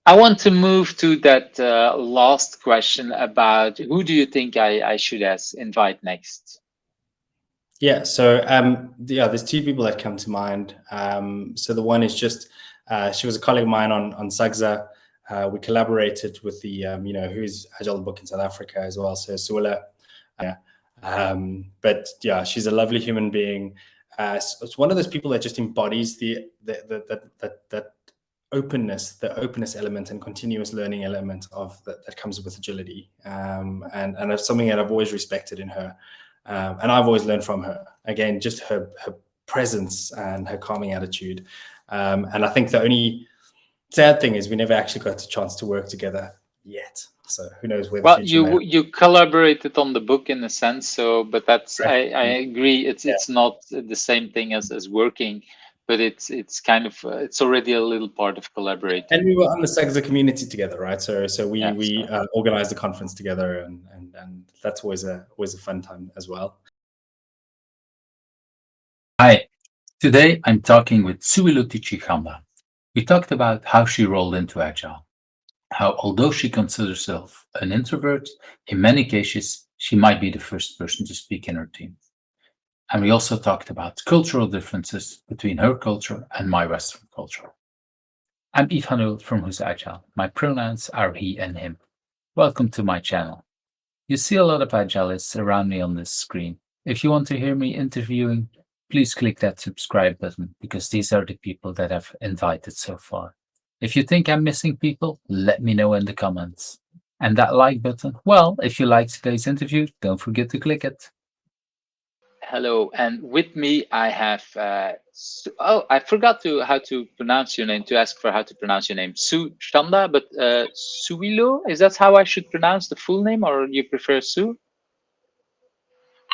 I want to move to that last question about who do you think I should invite next? Yeah, so yeah, there's two people that come to mind. So the one is just she was a colleague of mine on Sagza. We collaborated with the who's Agile book in South Africa as well. So Suwilo, yeah. But yeah, she's a lovely human being. It's one of those people that just embodies that openness, the openness element and continuous learning element of that comes with agility. And it's something that I've always respected in her. And I've always learned from her. Again, just her presence and her calming attitude. And I think the only sad thing is we never actually got a chance to work together yet. So who knows where the Well, future may hold. you collaborated on the book in a sense, so but that's Right? I agree. Yeah. It's not the same thing as working, but it's kind of it's already a little part of And collaborating. we were on the Sagza community together, right? So we Yeah, we so organized the conference together, and that's always a fun time as well. Hi, today I'm talking with Suwilotitchi Chanda. We talked about how she rolled into Agile, how although she considers herself an introvert, in many cases she might be the first person to speak in her team. And we also talked about cultural differences between her culture and my Western culture. I'm Yves Hanul from Who's Agile. My pronouns are he and him. Welcome to my channel. You see a lot of Agilists around me on this screen. If you want to hear me interviewing, please click that subscribe button because these are the people that I've invited so far. If you think I'm missing people, let me know in the comments. And that like button, well, if you liked today's interview, don't forget to click it. hello, and with me I have oh, I forgot to how to pronounce your name, to ask for how to pronounce your name. Chanda, but Suwilo, is that how I should pronounce the full name, or you prefer Su?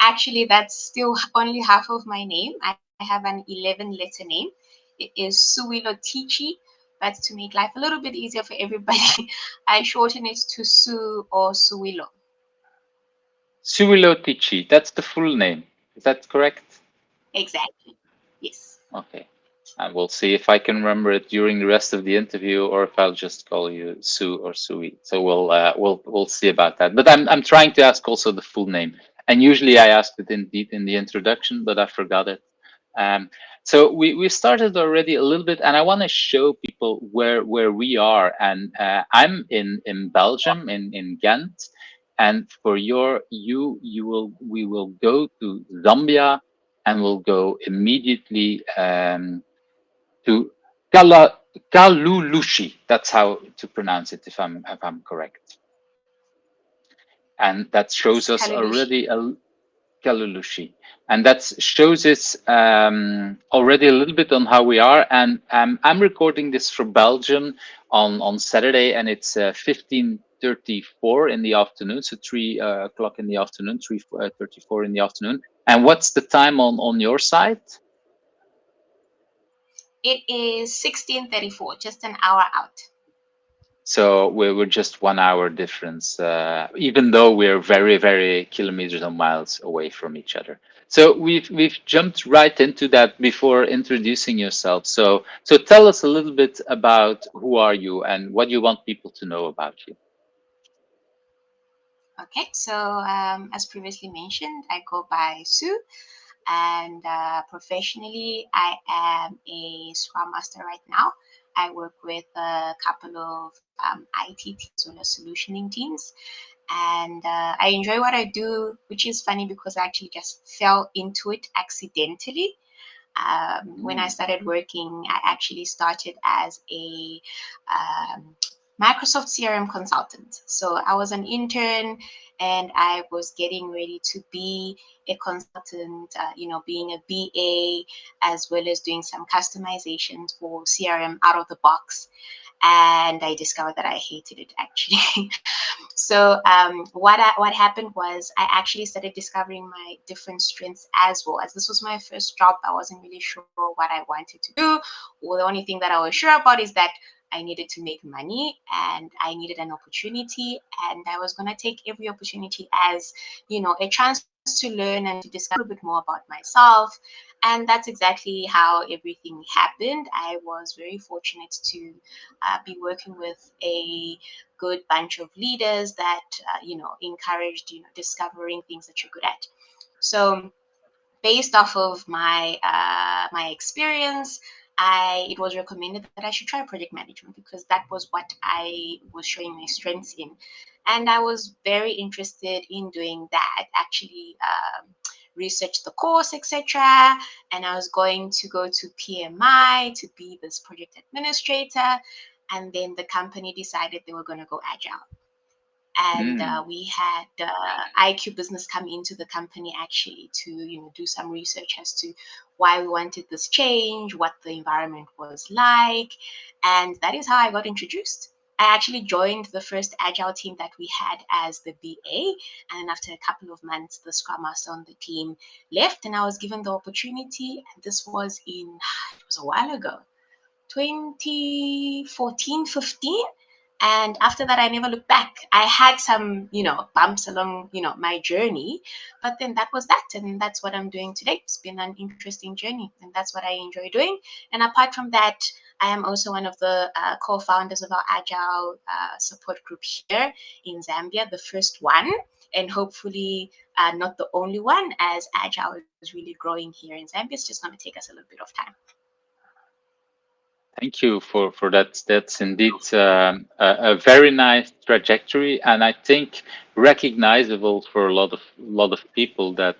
Actually, that's still only half of my name. I have an 11-letter name. It is Suwilotitchi, but to make life a little bit easier for everybody, I shorten it to Su or Suwilo. Suwilotitchi, that's the full name. Is that correct? Exactly. Yes. Okay. And we'll see if I can remember it during the rest of the interview, or if I'll just call you Sue or Sui. So we'll see about that. But I'm trying to ask also the full name, and usually I asked it in the introduction, but I forgot it. Um, so we started already a little bit, and I want to show people where we are. And I'm in Belgium, in Ghent, and for you will we will go to Zambia, and we'll go immediately to Kala, Kalulushi. That's how to pronounce it, if I'm correct. And that Yes. shows us Kalulushi. already a Kalulushi, and that shows us already a little bit on how we are. And I'm recording this from Belgium on Saturday, and it's 15:34 in the afternoon, so 3 o'clock in the afternoon, 3:34 in the afternoon. And what's the time on your side? It is 16:34, just an hour out. So we're just 1 hour difference, even though we're very kilometers and miles away from each other. So we've jumped right into that before introducing yourself. So tell us a little bit about who are you and what you want people to know about you. Okay, so as previously mentioned, I go by Sue, and professionally, I am a Scrum Master right now. I work with a couple of IT teams or solutioning teams, and I enjoy what I do, which is funny because I actually just fell into it accidentally. When I Mm. started working, I actually started as a um, Microsoft CRM consultant. So I was an intern and I was getting ready to be a consultant, being a BA, as well as doing some customizations for CRM out of the box. And I discovered that I hated it actually. So what happened was I actually started discovering my different strengths as well. As this was my first job, I wasn't really sure what I wanted to do. Well, the only thing that I was sure about is that I needed to make money and I needed an opportunity, and I was going to take every opportunity as, a chance to learn and to discover a bit more about myself. And that's exactly how everything happened. I was very fortunate to be working with a good bunch of leaders that, encouraged, discovering things that you're good at. So based off of my experience, it was recommended that I should try project management because that was what I was showing my strengths in, and I was very interested in doing that. Actually, researched the course, etc., and I was going to go to PMI to be this project administrator, and then the company decided they were going to go agile, and Mm. we had IQ Business come into the company actually to do some research as to why we wanted this change, what the environment was like, and that is how I got introduced. I actually joined the first agile team that we had as the BA, and then after a couple of months, the scrum master on the team left, and I was given the opportunity. And this was it was a while ago, 2014, 15. And after that, I never looked back. I had some, bumps along, my journey, but then that was that. And that's what I'm doing today. It's been an interesting journey, and that's what I enjoy doing. And apart from that, I am also one of the co-founders of our Agile support group here in Zambia, the first one, and hopefully not the only one, as Agile is really growing here in Zambia. It's just going to take us a little bit of time. Thank you for that. That's indeed a very nice trajectory, and I think recognizable for a lot of people that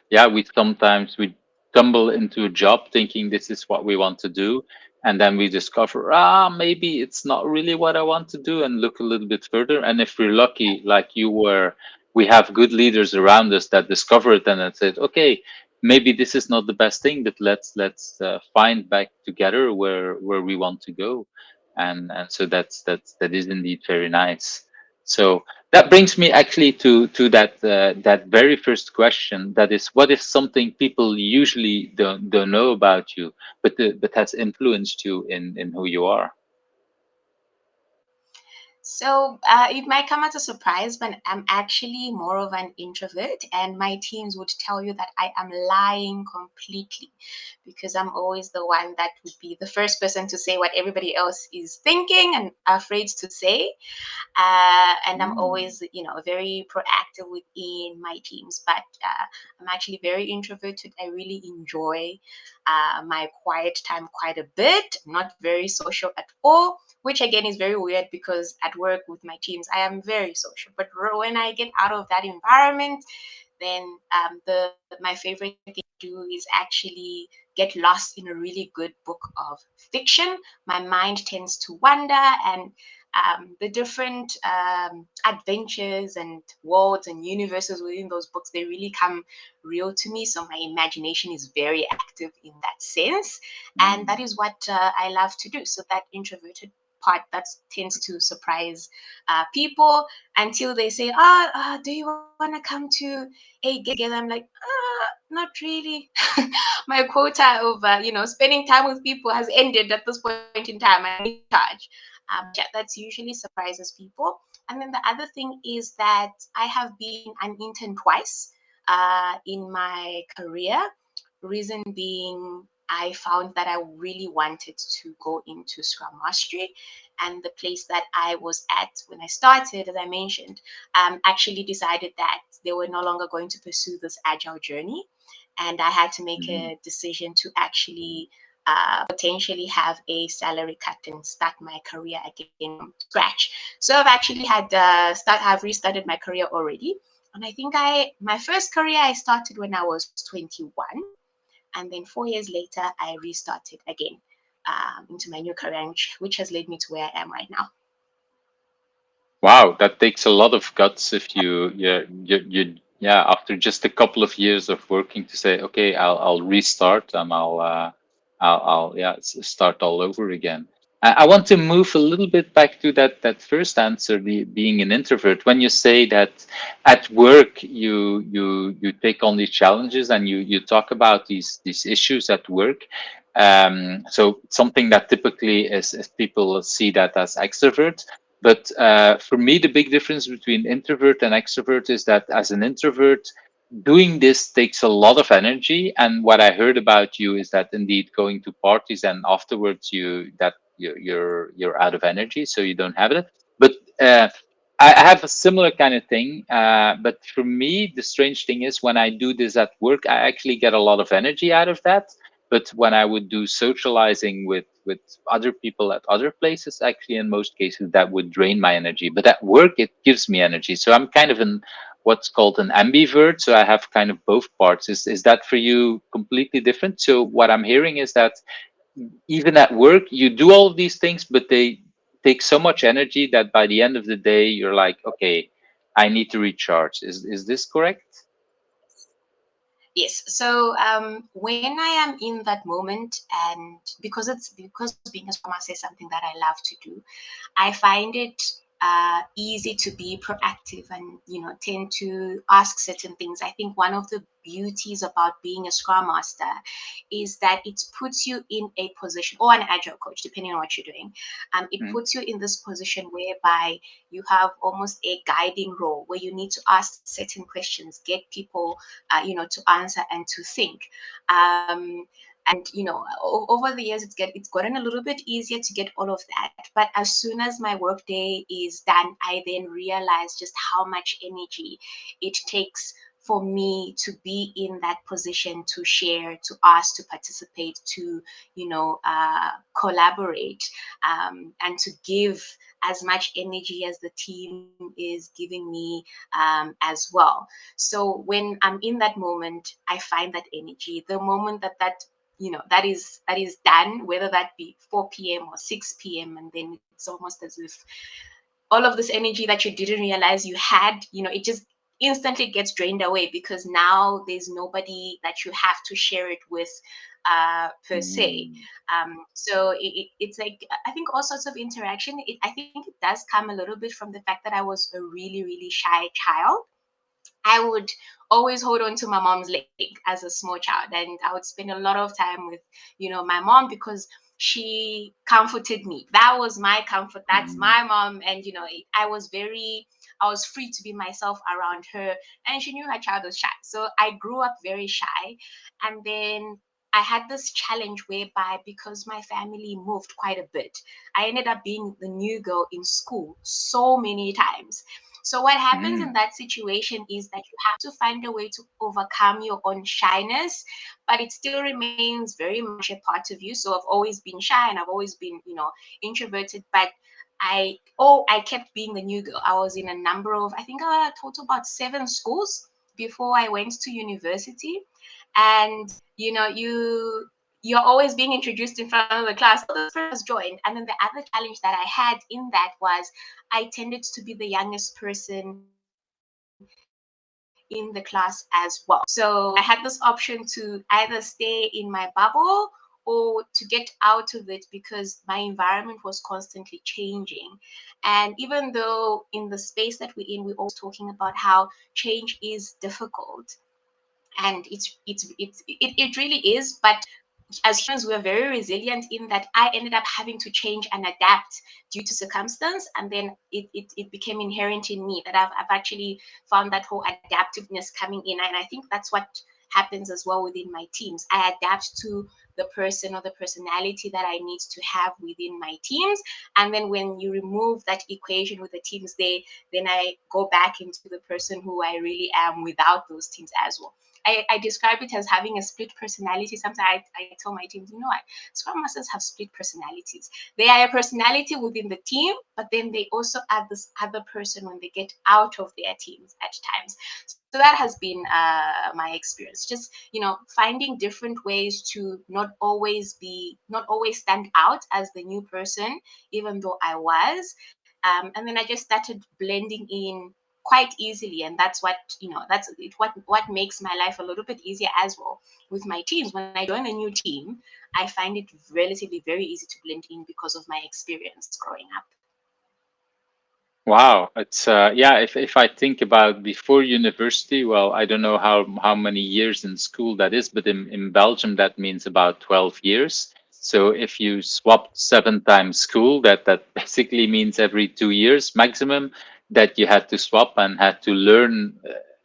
yeah, we tumble into a job thinking this is what we want to do, and then we discover maybe it's not really what I want to do, and look a little bit further. And if we're lucky, like you were, we have good leaders around us that discover it and that said, okay, maybe this is not the best thing, but let's find back together where we want to go, and so that is indeed very nice. So that brings me actually to that very first question. That is, what is something people usually don't know about you, but has influenced you in who you are? So it might come as a surprise, but I'm actually more of an introvert, and my teams would tell you that I am lying completely because I'm always the one that would be the first person to say what everybody else is thinking and afraid to say. And I'm Mm. always, very proactive within my teams. But I'm actually very introverted. I really enjoy my quiet time quite a bit. I'm not very social at all, which again is very weird because at work with my teams, I am very social. But when I get out of that environment, then the my favorite thing to do is actually get lost in a really good book of fiction. My mind tends to wander, and the different adventures and worlds and universes within those books, they really come real to me. So my imagination is very active in that sense, and that is what I love to do. So that introverted part, that tends to surprise people until they say, do you want to come to a get together? I'm like, not really. My quota of spending time with people has ended at this point in time. I need to charge. But yeah, that's usually surprises people. And then the other thing is that I have been an intern twice in my career. Reason being, I found that I really wanted to go into Scrum Mastery, and the place that I was at when I started, as I mentioned, actually decided that they were no longer going to pursue this agile journey, and I had to make Mm. a decision to actually potentially have a salary cut and start my career again from scratch. So I've actually I've restarted my career already, and I think my first career I started when I was 21, and then 4 years later I restarted again into my new career, which has led me to where I am right now. Wow, that takes a lot of guts if yeah, after just a couple of years of working to say, okay, I'll restart and I'll yeah, start all over again. I want to move a little bit back to that first answer, the being an introvert. When you say that at work you take on these challenges and you talk about these issues at work, So something that typically is people see that as extrovert. But for me, the big difference between introvert and extrovert is that as an introvert, doing this takes a lot of energy. And what I heard about you is that indeed going to parties and afterwards you're out of energy, so you don't have it. But I have a similar kind of thing. But for me, the strange thing is when I do this at work, I actually get a lot of energy out of that. But when I would do socializing with other people at other places, actually in most cases that would drain my energy. But at work, it gives me energy. So I'm kind of an what's called an ambivert. So I have kind of both parts. Is that for you completely different? So what I'm hearing is that even at work, you do all of these things, but they take so much energy that by the end of the day, you're like, okay, I need to recharge. Is this correct? Yes. So when I am in that moment, and because being a scrum master is something that I love to do, I find it easy to be proactive and tend to ask certain things. I think one of the beauties about being a scrum master is that it puts you in a position, or an agile coach, depending on what you're doing. It Mm, puts you in this position whereby you have almost a guiding role where you need to ask certain questions, get people, to answer and to think. And over the years it's gotten a little bit easier to get all of that, but as soon as my workday is done, I then realize just how much energy it takes for me to be in that position, to share, to ask, to participate, to collaborate, and to give as much energy as the team is giving me, as well. So when I'm in that moment, I find that energy. The moment that is done, whether that be 4 p.m. or 6 p.m., and then it's almost as if all of this energy that you didn't realize you had, it just instantly gets drained away, because now there's nobody that you have to share it with, per se. mm, So it's like, I think all sorts of interaction. I think it does come a little bit from the fact that I was a really, really shy child. I would always hold on to my mom's leg as a small child, and I would spend a lot of time with, my mom, because she comforted me. That was my comfort. That's mm, my mom, and I was free to be myself around her, and she knew her child was shy. So I grew up very shy, and then I had this challenge whereby, because my family moved quite a bit, I ended up being the new girl in school so many times. So what happens in mm, that situation is that you have to find a way to overcome your own shyness, but it still remains very much a part of you. So I've always been shy, and I've always been, introverted, but I kept being the new girl. I was in a number of, I think, total about 7 schools before I went to university. And you're always being introduced in front of the class. Oh, this person has joined. And then the other challenge that I had in that was I tended to be the youngest person in the class as well. So I had this option to either stay in my bubble or to get out of it, because my environment was constantly changing. And even though in the space that we're in, we're always talking about how change is difficult, and it really is, but as humans, we're very resilient, in that I ended up having to change and adapt due to circumstance. And then it became inherent in me that I've actually found that whole adaptiveness coming in. And I think that's what happens as well within my teams. I adapt to the person or the personality that I need to have within my teams. And then when you remove that equation with the teams there, then I go back into the person who I really am without those teams as well. I describe it as having a split personality. Sometimes I tell my teams, what? Scrum Masters have split personalities. They are a personality within the team, but then they also add this other person when they get out of their teams at times. So that has been my experience. Just, finding different ways to not always stand out as the new person, even though I was. And then I just started blending in quite easily, and that's what what makes my life a little bit easier as well with my teams. When I join a new team, I find it relatively very easy to blend in because of my experience growing up. Wow, it's yeah. If I think about before university, well, I don't know how many years in school that is, but in Belgium that means about 12 years. So if you swapped 7 times school, that basically means every 2 years maximum that you had to swap and had to learn,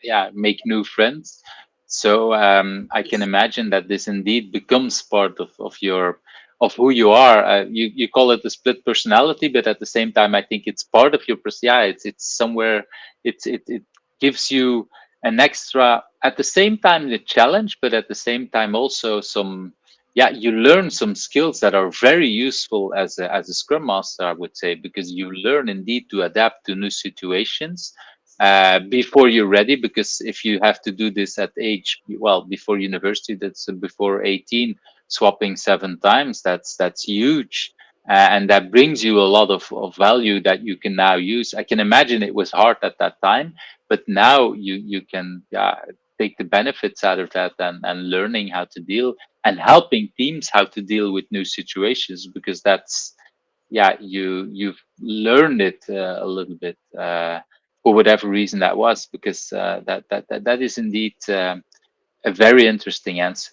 yeah, make new friends. So I can Yes. imagine that this indeed becomes part of your of who you are. You call it a split personality, but at the same time, I think it's part of your yeah. It's somewhere. It gives you an extra. At the same time, the challenge, but at the same time also some. Yeah, you learn some skills that are very useful as a scrum master, I would say, because you learn indeed to adapt to new situations before you're ready. Because if you have to do this at age, well, before university, that's before 18, swapping 7 times, that's huge. And that brings you a lot of value that you can now use. I can imagine it was hard at that time, but now you can, yeah, take the benefits out of that, and learning how to deal and helping teams how to deal with new situations, because that's, yeah, you've learned it a little bit, for whatever reason that was, because that is indeed a very interesting answer.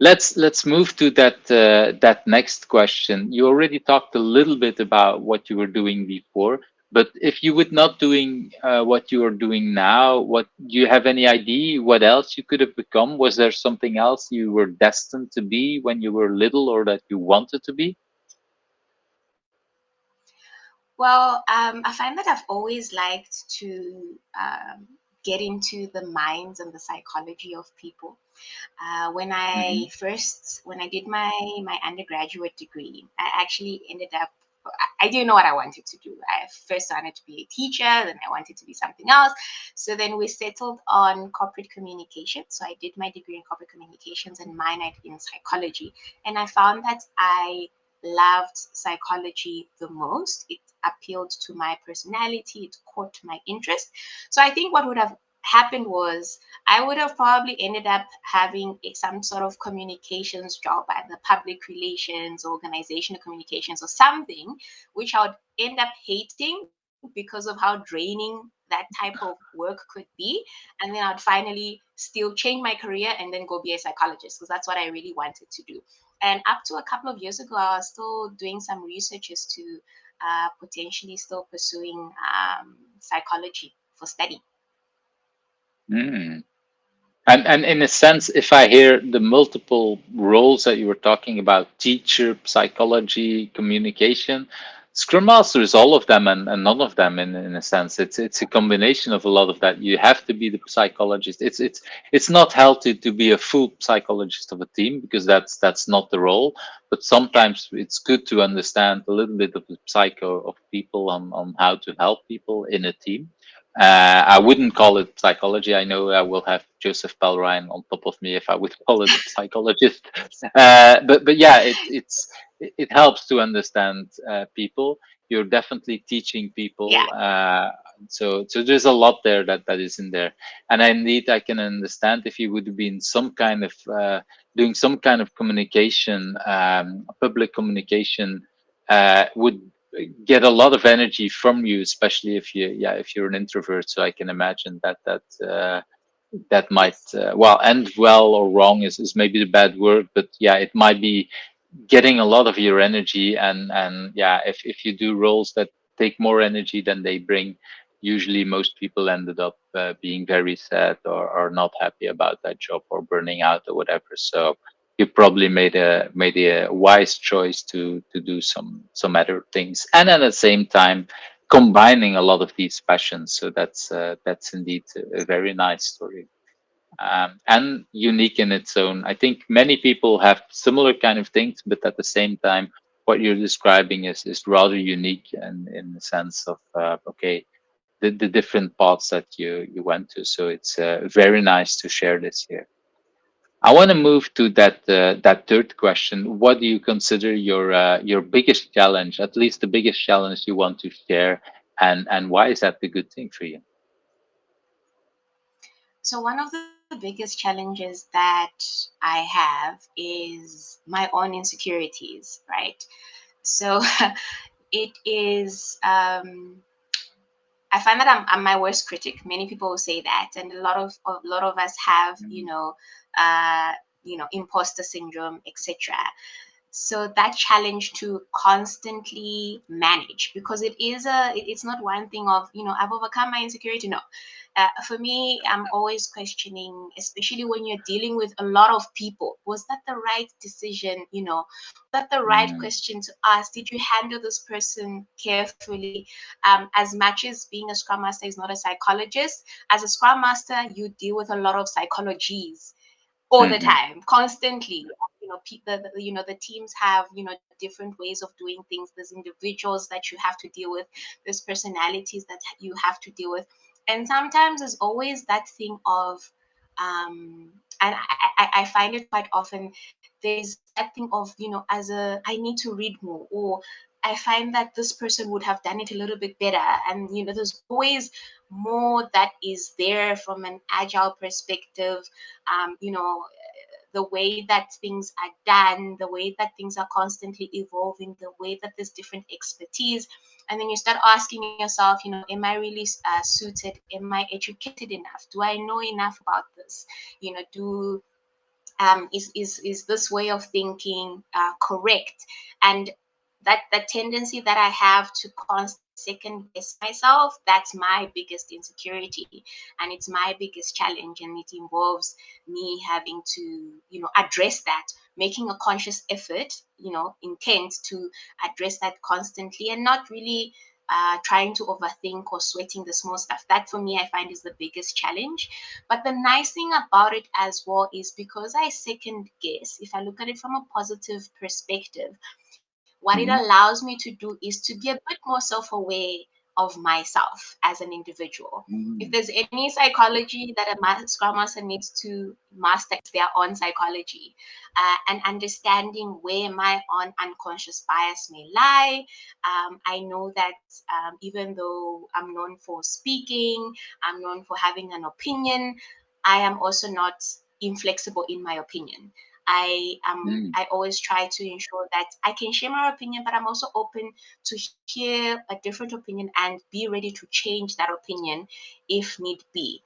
Let's move to that next question. You already talked a little bit about what you were doing before, but if you would not doing what you are doing now, what do you have any idea what else you could have become? Was there something else you were destined to be when you were little, or that you wanted to be? Well, I find that I've always liked to get into the minds and the psychology of people. Hmm. When I did my undergraduate degree, I actually ended up. I didn't know what I wanted to do. I first wanted to be a teacher, then I wanted to be something else. So then we settled on corporate communication. So I did my degree in corporate communications and minored in psychology. And I found that I loved psychology the most. It appealed to my personality. It caught my interest. So I think what would have happened was I would have probably ended up having some sort of communications job, either public relations, organizational communications, or something, which I would end up hating because of how draining that type of work could be. And then I'd finally still change my career and then go be a psychologist, because that's what I really wanted to do. And up to a couple of years ago, I was still doing some research as to potentially still pursuing psychology for study. Mm. And in a sense, if I hear the multiple roles that you were talking about, teacher, psychology, communication, Scrum Master is all of them, and none of them in a sense. It's a combination of a lot of that. You have to be the psychologist. It's not healthy to be a full psychologist of a team, because that's not the role. But sometimes it's good to understand a little bit of the psycho of people, on how to help people in a team. I wouldn't call it psychology. I know I will have Joseph Palrine on top of me if I would call it psychologist. But yeah, it helps to understand people. You're definitely teaching Yeah. people. So there's a lot there that is in there. And indeed, I can understand if you would be in some kind of doing some kind of communication, public communication, would get a lot of energy from you, especially if you, yeah, if you're an introvert. So I can imagine that might, Yes. well, end well or wrong is maybe the bad word, but yeah, it might be getting a lot of your energy. And yeah, if you do roles that take more energy than they bring, usually most people ended up being very sad, or not happy about that job, or burning out or whatever. So you probably made a wise choice to do some other things, and at the same time combining a lot of these passions. So that's indeed a very nice story, and unique in its own. I think many people have similar kind of things, but at the same time, what you're describing is rather unique, and in the sense of okay, the different paths that you went to. So it's very nice to share this here. I want to move to that third question. What do you consider your biggest challenge, at least the biggest challenge you want to share, and why is that a good thing for you? So one of the biggest challenges that I have is my own insecurities, right? So it is I find that I'm my worst critic. Many people will say that, and a lot of us have, imposter syndrome, etc. So that challenge to constantly manage, because it's not one thing of, I've overcome my insecurity. No, for me, I'm always questioning, especially when you're dealing with a lot of people. Was that the right decision? Was that the right Mm, question to ask? Did you handle this person carefully? As much as being a scrum master is not a psychologist, as a scrum master, you deal with a lot of psychologies all the mhm, time, constantly. The teams have, different ways of doing things. There's individuals that you have to deal with. There's personalities that you have to deal with, and sometimes there's always that thing of, and I find it quite often. There's that thing of, I need to read more, or I find that this person would have done it a little bit better. And there's always more that is there from an agile perspective. The way that things are done, the way that things are constantly evolving, the way that there's different expertise. And then you start asking yourself, am I really suited? Am I educated enough? Do I know enough about this? Do is this way of thinking correct? And that tendency that I have to constantly second guess myself, that's my biggest insecurity, and it's my biggest challenge, and it involves me having to, address that, making a conscious effort, intent to address that constantly, and not really trying to overthink or sweating the small stuff. That for me, I find is the biggest challenge. But the nice thing about it as well is, because I second guess, if I look at it from a positive perspective, what it mhm, allows me to do is to be a bit more self-aware of myself as an individual. If mm, there's any psychology that a scrum master needs to master, it's their own psychology, and understanding where my own unconscious bias may lie. I know that, even though I'm known for speaking, I'm known for having an opinion, I am also not inflexible in my opinion. mm. I always try to ensure that I can share my opinion, but I'm also open to hear a different opinion and be ready to change that opinion if need be.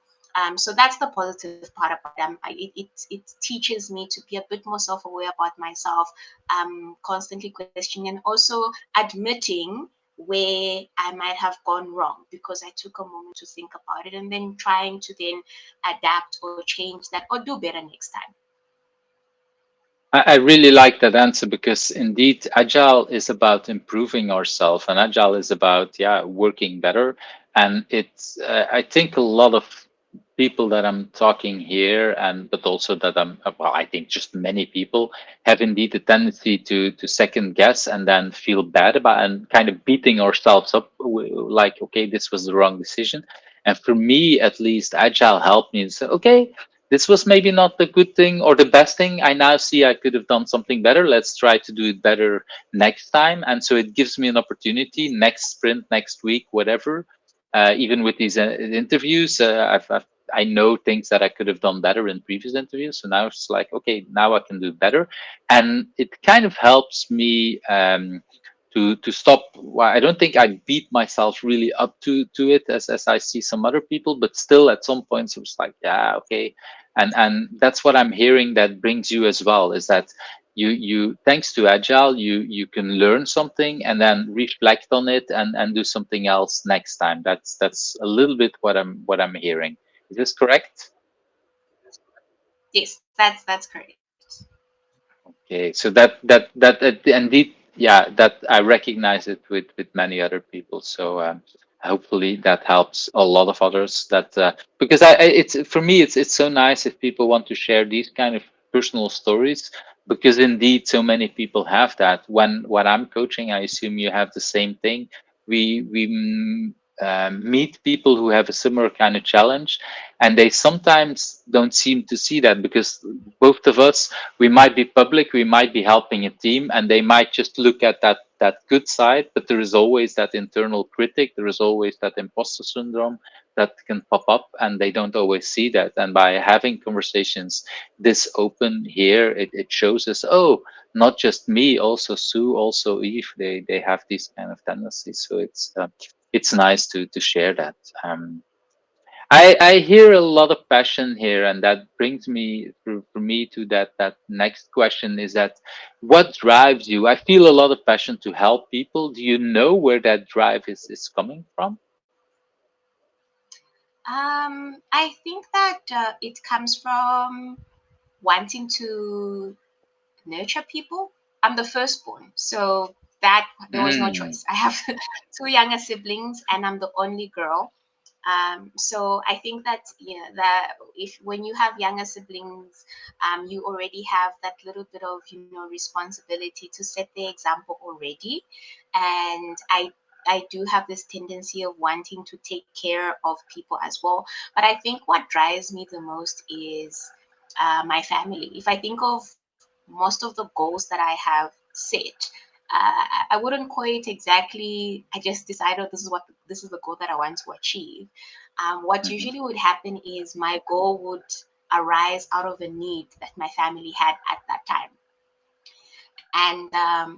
So that's the positive part about it. It teaches me to be a bit more self-aware about myself, constantly questioning, and also admitting where I might have gone wrong, because I took a moment to think about it, and then trying to then adapt or change that or do better next time. I really like that answer because indeed, agile is about improving ourselves, and agile is about working better. And it's I think a lot of people that I'm talking here, and but also that I think just many people have indeed a tendency to second guess and then feel bad about and kind of beating ourselves up, like, okay, this was the wrong decision. And for me, at least, agile helped me to say, okay, this was maybe not the good thing or the best thing. I now see I could have done something better. Let's try to do it better next time. And so it gives me an opportunity next sprint, next week, whatever. Even with these interviews, I know things that I could have done better in previous interviews. So now it's like, okay, now I can do better. And it kind of helps me to stop. Well, I don't think I beat myself really up to it as I see some other people, but still at some points it was like, yeah, okay. And that's what I'm hearing that brings you as well, is that you thanks to agile you can learn something and then reflect on it and do something else next time. That's a little bit what I'm hearing. Is this correct? Yes, that's correct. Okay, so that indeed, yeah, that I recognize it with many other people. So hopefully that helps a lot of others. That because it's for me, it's so nice if people want to share these kind of personal stories, because indeed so many people have that. When I'm coaching, I assume you have the same thing. We meet people who have a similar kind of challenge, and they sometimes don't seem to see that because both of us, we might be public, we might be helping a team, and they might just look at that good side, but there is always that internal critic, there is always that imposter syndrome that can pop up, and they don't always see that. And by having conversations this open here, it shows us, oh, not just me, also Sue, also Eve, they have these kind of tendencies. So it's nice to share that. I hear a lot of passion here, and that brings me for me to that next question is that what drives you? I feel a lot of passion to help people. Do you know where that drive is coming from? I think that it comes from wanting to nurture people. I'm the firstborn, so that there was no Mm, choice. I have two younger siblings, and I'm the only girl. So I think that that if when you have younger siblings, you already have that little bit of responsibility to set the example already, and I do have this tendency of wanting to take care of people as well. But I think what drives me the most is my family. If I think of most of the goals that I have set, I wouldn't call it exactly. I just decided this is the goal that I want to achieve. What mhm. usually would happen is my goal would arise out of a need that my family had at that time, and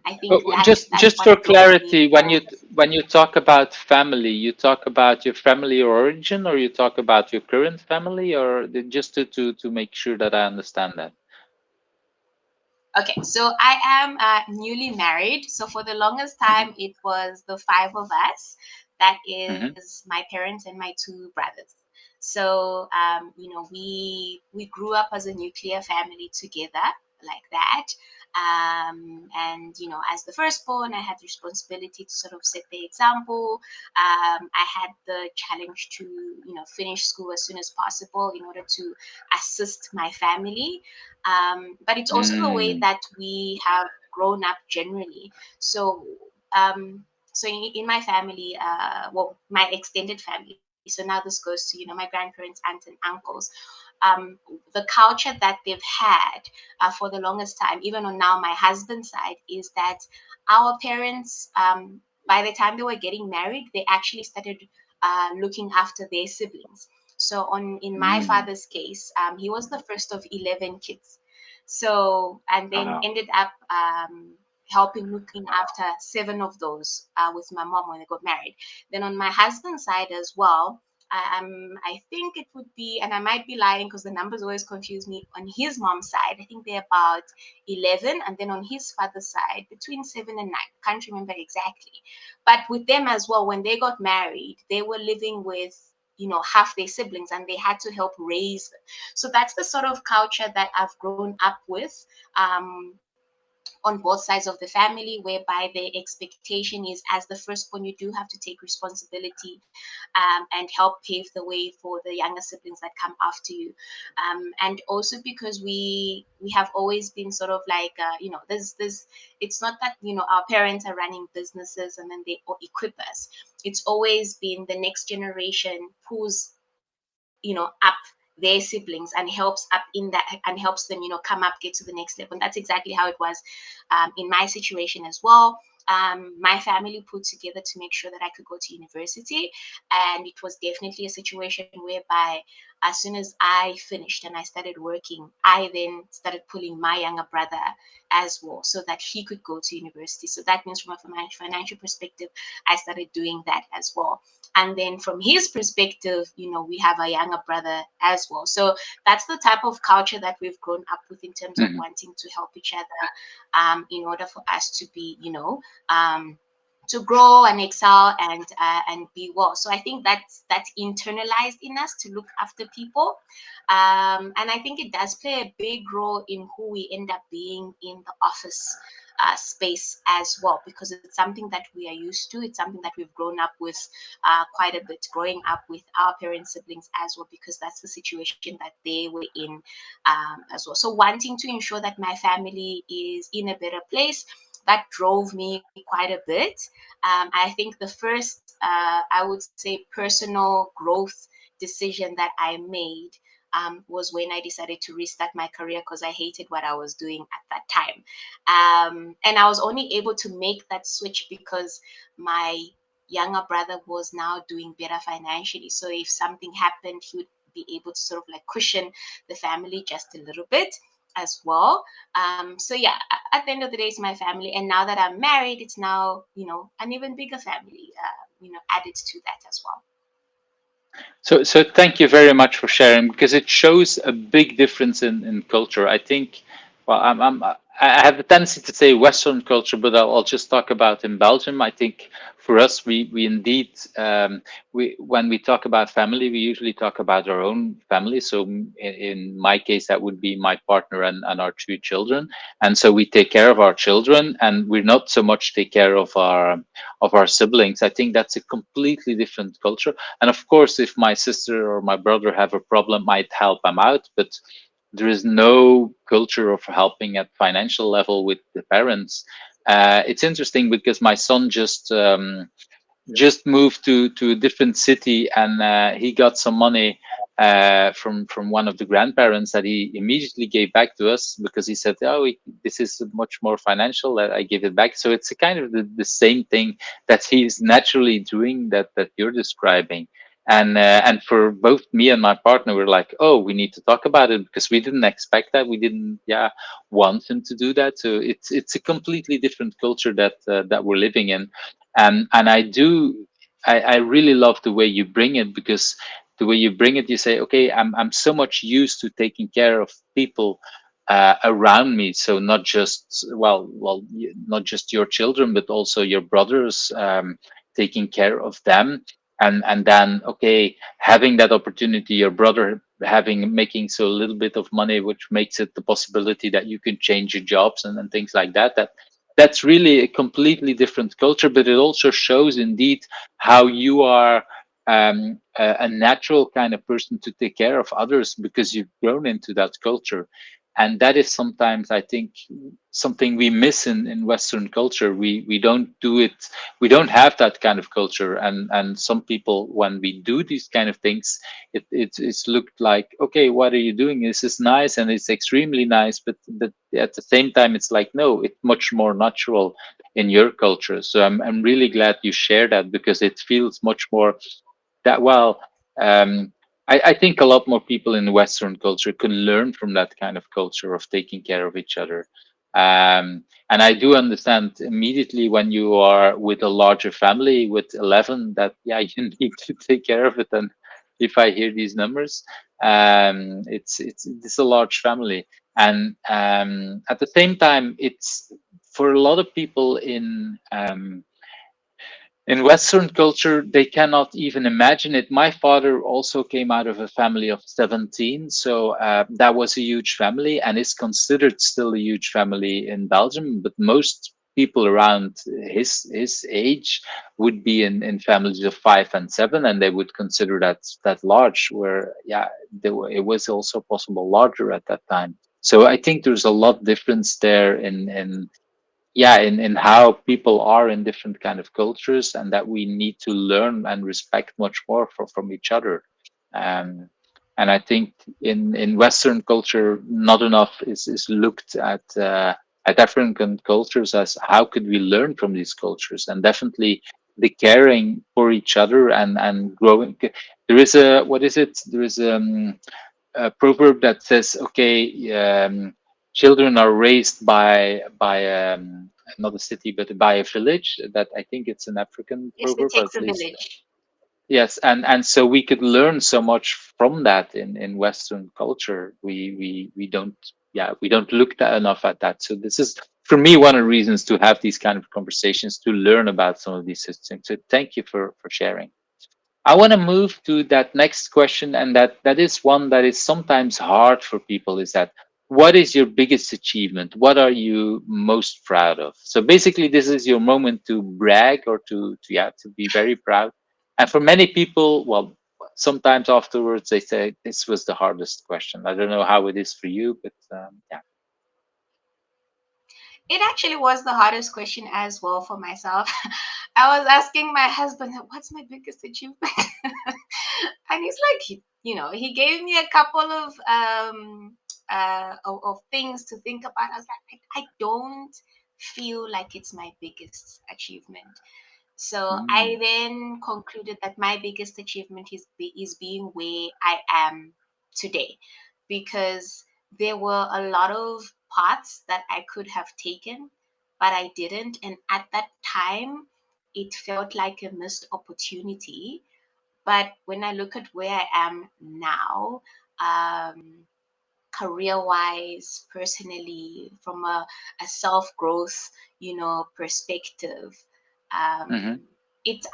I think that's Just what for drove me clarity, forward. when you talk about family, you talk about your family origin, or you talk about your current family, or just to make sure that I understand that. Okay, so I am newly married. So for the longest Hmm. time, it was the five of us. That Hmm. is my parents and my two brothers. So we grew up as a nuclear family together like that. And as the firstborn, I had the responsibility to sort of set the example. I had the challenge to finish school as soon as possible in order to assist my family, but it's also the way Mm. that we have grown up generally. So, um, so in my family, well, my extended family. So now this goes to my grandparents, aunts, and uncles. The culture that they've had for the longest time, even on now my husband's side, is that our parents, by the time they were getting married, they actually started looking after their siblings. So on in my Mm. father's case, he was the first of 11 kids. So and then Wow. ended up helping looking after seven of those with my mom when they got married. Then on my husband's side as well, I think it would be, and I might be lying because the numbers always confuse me. On his mom's side, I think they're about 11, and then on his father's side, between 7 and 9. Can't remember exactly. But with them as well, when they got married, they were living with half their siblings, and they had to help raise them. So that's the sort of culture that I've grown up with. On both sides of the family, whereby the expectation is, as the firstborn, you do have to take responsibility and help pave the way for the younger siblings that come after you. And also because we have always been sort of like there's it's not that our parents are running businesses and then they equip us. It's always been the next generation who's up their siblings and helps up in that and helps them come up, get to the next level. And that's exactly how it was in my situation as well. My family put together to make sure that I could go to university, and it was definitely a situation whereby as soon as I finished and I started working, I then started pulling my younger brother as well so that he could go to university. So that means from a financial perspective, I started doing that as well. And then from his perspective, we have a younger brother as well. So that's the type of culture that we've grown up with in terms of Mhm. wanting to help each other, in order for us to be to grow and excel and be well. So I think that's internalized in us to look after people, and I think it does play a big role in who we end up being in the office space as well, because it's something that we are used to. It's something that we've grown up with quite a bit, growing up with our parents, siblings as well, because that's the situation that they were in as well. So wanting to ensure that my family is in a better place, that drove me quite a bit. I think the first, I would say, personal growth decision that I made was when I decided to restart my career because I hated what I was doing at that time. And I was only able to make that switch because my younger brother was now doing better financially. So if something happened, he would be able to sort of like cushion the family just a little bit as well. So yeah, at the end of the day, it's my family. And now that I'm married, it's now, an even bigger family. added to that as well. So thank you very much for sharing because it shows a big difference in culture. I think, well, I have a tendency to say Western culture, but I'll just talk about in Belgium. I think for us, we indeed, we when we talk about family, we usually talk about our own family. So in my case, that would be my partner and our two children, and so we take care of our children, and we're not so much take care of our siblings. I think that's a completely different culture. And of course, if my sister or my brother have a problem, I'd help them out. But there is no culture of helping at financial level with the parents. It's interesting because my son just moved to a different city, and he got some money from one of the grandparents that he immediately gave back to us because he said, "Oh, this is much more financial that I give it back." So it's a kind of the same thing that he's naturally doing that you're describing. And for both me and my partner, we're like, "Oh, we need to talk about it," because we didn't expect that. We didn't, yeah, want him to do that. So it's a completely different culture that we're living in. And I really love the way you bring it, because the way you bring it, you say, okay, I'm so much used to taking care of people around me. So not just, not just your children, but also your brothers, taking care of them. And then, okay, having that opportunity, your brother making so little bit of money, which makes it the possibility that you can change your jobs and things like that's really a completely different culture, but it also shows indeed how you are a natural kind of person to take care of others because you've grown into that culture. And that is sometimes, I think, something we miss in Western culture. We don't do it. We don't have that kind of culture. And some people, when we do these kind of things, it's looked like, okay, what are you doing? This is nice and it's extremely nice, but at the same time, it's like, no, it's much more natural in your culture. So I'm really glad you share that, because it feels much more that, well, um, I think a lot more people in Western culture can learn from that kind of culture of taking care of each other. And I do understand immediately when you are with a larger family with 11 that, yeah, you need to take care of it. And if I hear these numbers, it's a large family. And at the same time, it's for a lot of people in Western culture, they cannot even imagine it. My father also came out of a family of 17. So that was a huge family and is considered still a huge family in Belgium. But most people around his age would be in families of 5 and 7, and they would consider that large, where, yeah, it was also possible larger at that time. So I think there's a lot difference there in yeah, in how people are in different kind of cultures, and that we need to learn and respect much more from each other. um, and I think in Western culture, not enough is looked at African cultures as how could we learn from these cultures, and definitely the caring for each other and growing. There is a, what is it, there is a proverb that says, okay, children are raised by not a city but by a village. That, I think it's an African Yes, it proverb, or takes at a least, village. yes. And so we could learn so much from that in Western culture. We don't, yeah, we don't look that enough at that. So this is, for me, one of the reasons to have these kind of conversations, to learn about some of these systems. So thank you for sharing. I want to move to that next question, and that is one that is sometimes hard for people. Is that, what is your biggest achievement? What are you most proud of? So basically, this is your moment to brag, or to yeah, to be very proud. And for many people, well, sometimes afterwards they say this was the hardest question. I don't know how it is for you, but yeah. It actually was the hardest question as well for myself. I was asking my husband, what's my biggest achievement? And he's like, he gave me a couple of things to think about. I was like, I don't feel like it's my biggest achievement. So I Mm, then concluded that my biggest achievement is being where I am today, because there were a lot of paths that I could have taken, but I didn't. And at that time, it felt like a missed opportunity. But when I look at where I am now, career wise, personally, from a self growth, perspective, Hmm.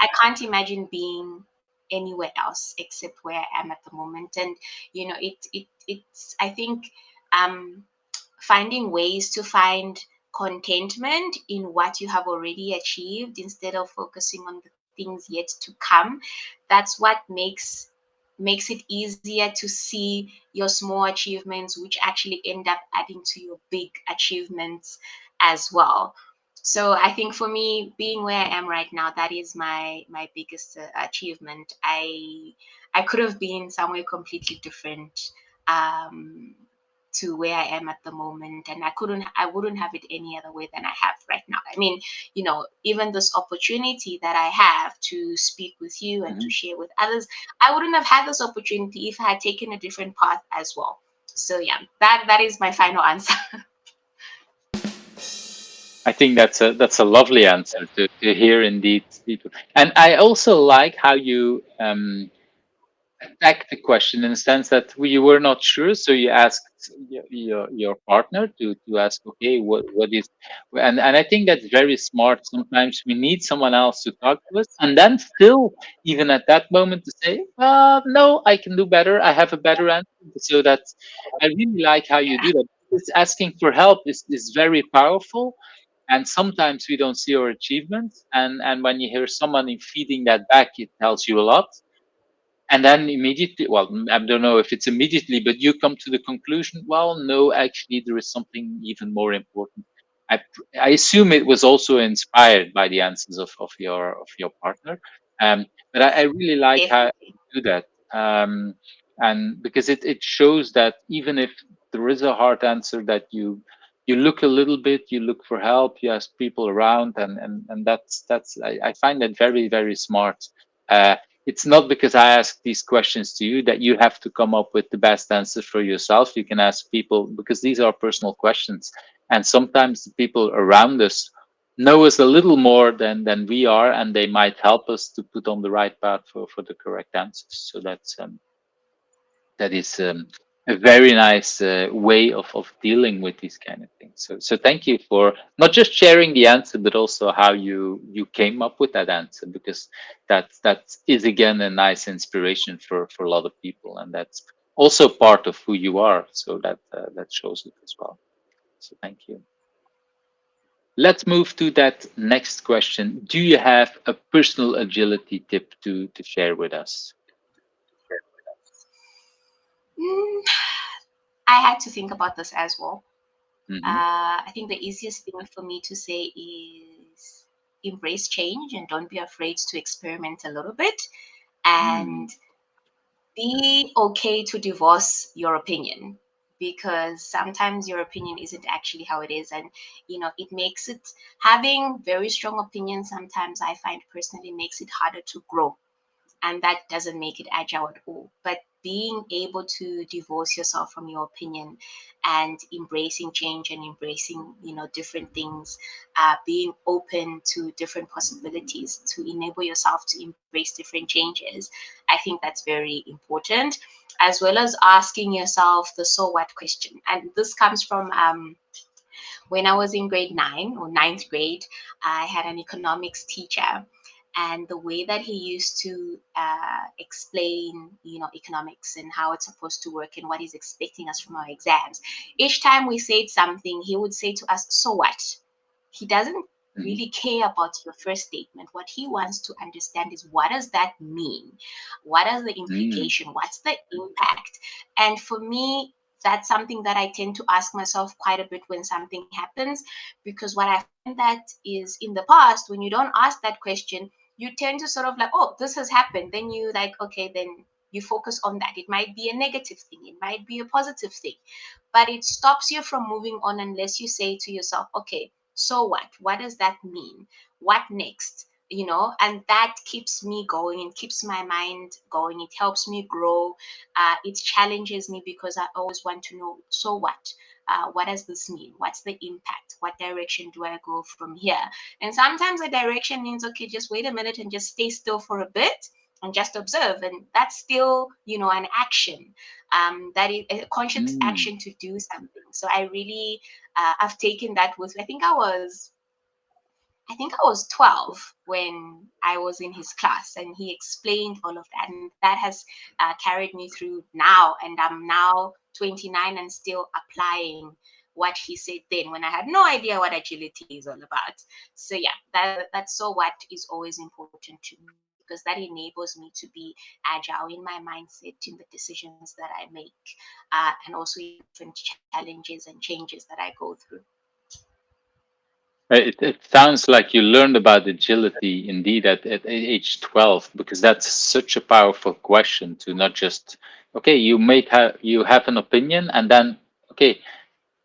I can't imagine being anywhere else except where I am at the moment. And it's I think um finding ways to find contentment in what you have already achieved instead of focusing on the things yet to come. That's what makes it easier to see your small achievements, which actually end up adding to your big achievements as well. So I think for me, being where I am right now, that is my biggest achievement. I could have been somewhere completely different, um, to where I am at the moment, and I wouldn't have it any other way than I have right now. I mean, even this opportunity that I have to speak with you and to Hmm. share with others, I wouldn't have had this opportunity if I had taken a different path as well. So yeah, that is my final answer. I think that's a lovely answer to hear indeed, people. And I also like how you attack the question in the sense that you were not sure, so you asked your partner to ask, okay, what is, and I think that's very smart. Sometimes we need someone else to talk to us, and then still, even at that moment, to say, no, I can do better. I have a better answer. So that's, I really like how you do that. Because asking for help is very powerful, and sometimes we don't see our achievements, and when you hear someone feeding that back, it tells you a lot. And then immediately, well, I don't know if it's immediately, but you come to the conclusion, well, no, actually, there is something even more important. I assume it was also inspired by the answers of your partner. But I really like how Definitely. you do that. And because it shows that even if there is a hard answer, that you look a little bit, you look for help, you ask people around, and that's I find that very, very smart. Uh, it's not because I ask these questions to you that you have to come up with the best answer for yourself. You can ask people, because these are personal questions. And sometimes the people around us know us a little more than we are, and they might help us to put on the right path for the correct answers. So that is a very nice way of dealing with these kind of things. So thank you for not just sharing the answer, but also how you came up with that answer, because that is again a nice inspiration for a lot of people, and that's also part of who you are. So that shows it as well. So thank you. Let's move to that next question. Do you have a personal agility tip to share with us? Mm, I had to think about this as well. Hmm. I think the easiest thing for me to say is embrace change and don't be afraid to experiment a little bit, and be okay to divorce your opinion, because sometimes your opinion isn't actually how it is, and it makes it, having very strong opinions sometimes, I find personally, makes it harder to grow, and that doesn't make it agile at all. But being able to divorce yourself from your opinion and embracing change and embracing, different things, being open to different possibilities to enable yourself to embrace different changes, I think that's very important, as well as asking yourself the so what question. And this comes from when I was in grade 9 or ninth grade. I had an economics teacher, and the way that he used to explain, economics and how it's supposed to work and what he's expecting us from our exams. Each time we said something, he would say to us, "So what?" He doesn't really care about your first statement. What he wants to understand is, what does that mean? What is the Mm-hmm. implication? What's the impact? And for me, that's something that I tend to ask myself quite a bit when something happens, because what I find that is, in the past, when you don't ask that question, you tend to sort of like, oh, this has happened. Then you like, okay, then you focus on that. It might be a negative thing, it might be a positive thing, but it stops you from moving on unless you say to yourself, okay, so what? What does that mean? What next? And that keeps me going and keeps my mind going. It helps me grow. It challenges me because I always want to know, so what? what does this mean? What's the impact? What direction do I go from here? And sometimes the direction means, okay, just wait a minute and just stay still for a bit and just observe. And that's still, an action, that is a conscious Mm. action to do something. So I really, I've taken that with, I think I was 12 when I was in his class, and he explained all of that. And that has carried me through now. And I'm now 29 and still applying what he said then when I had no idea what agility is all about. So, yeah, that's so what is always important to me, because that enables me to be agile in my mindset, in the decisions that I make, and also in different challenges and changes that I go through. It sounds like you learned about agility indeed at age 12, because that's such a powerful question to not just, okay, you have an opinion, and then, okay,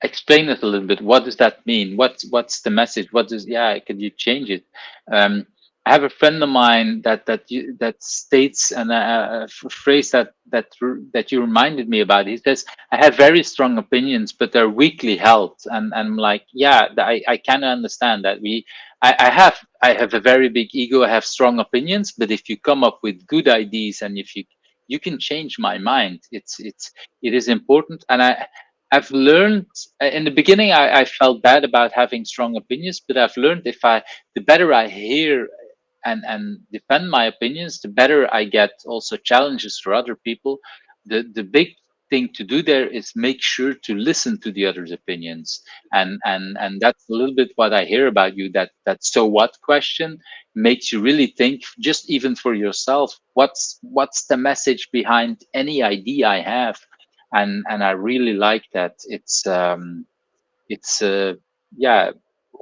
explain it a little bit. What does that mean? What's the message? What does, yeah, could you change it? Um, I have a friend of mine that states a phrase that you reminded me about. He says, "I have very strong opinions, but they're weakly held." And I'm like, yeah, I kind of understand that. I have a very big ego. I have strong opinions, but if you come up with good ideas, and if you can change my mind, it is important. And I've learned in the beginning, I felt bad about having strong opinions, but I've learned the better I hear and defend my opinions, the better I get also challenges for other people. The big thing to do there is make sure to listen to the other's opinions, and that's a little bit what I hear about you. That so what question makes you really think, just even for yourself, what's the message behind any idea I have, and I really like that. It's yeah,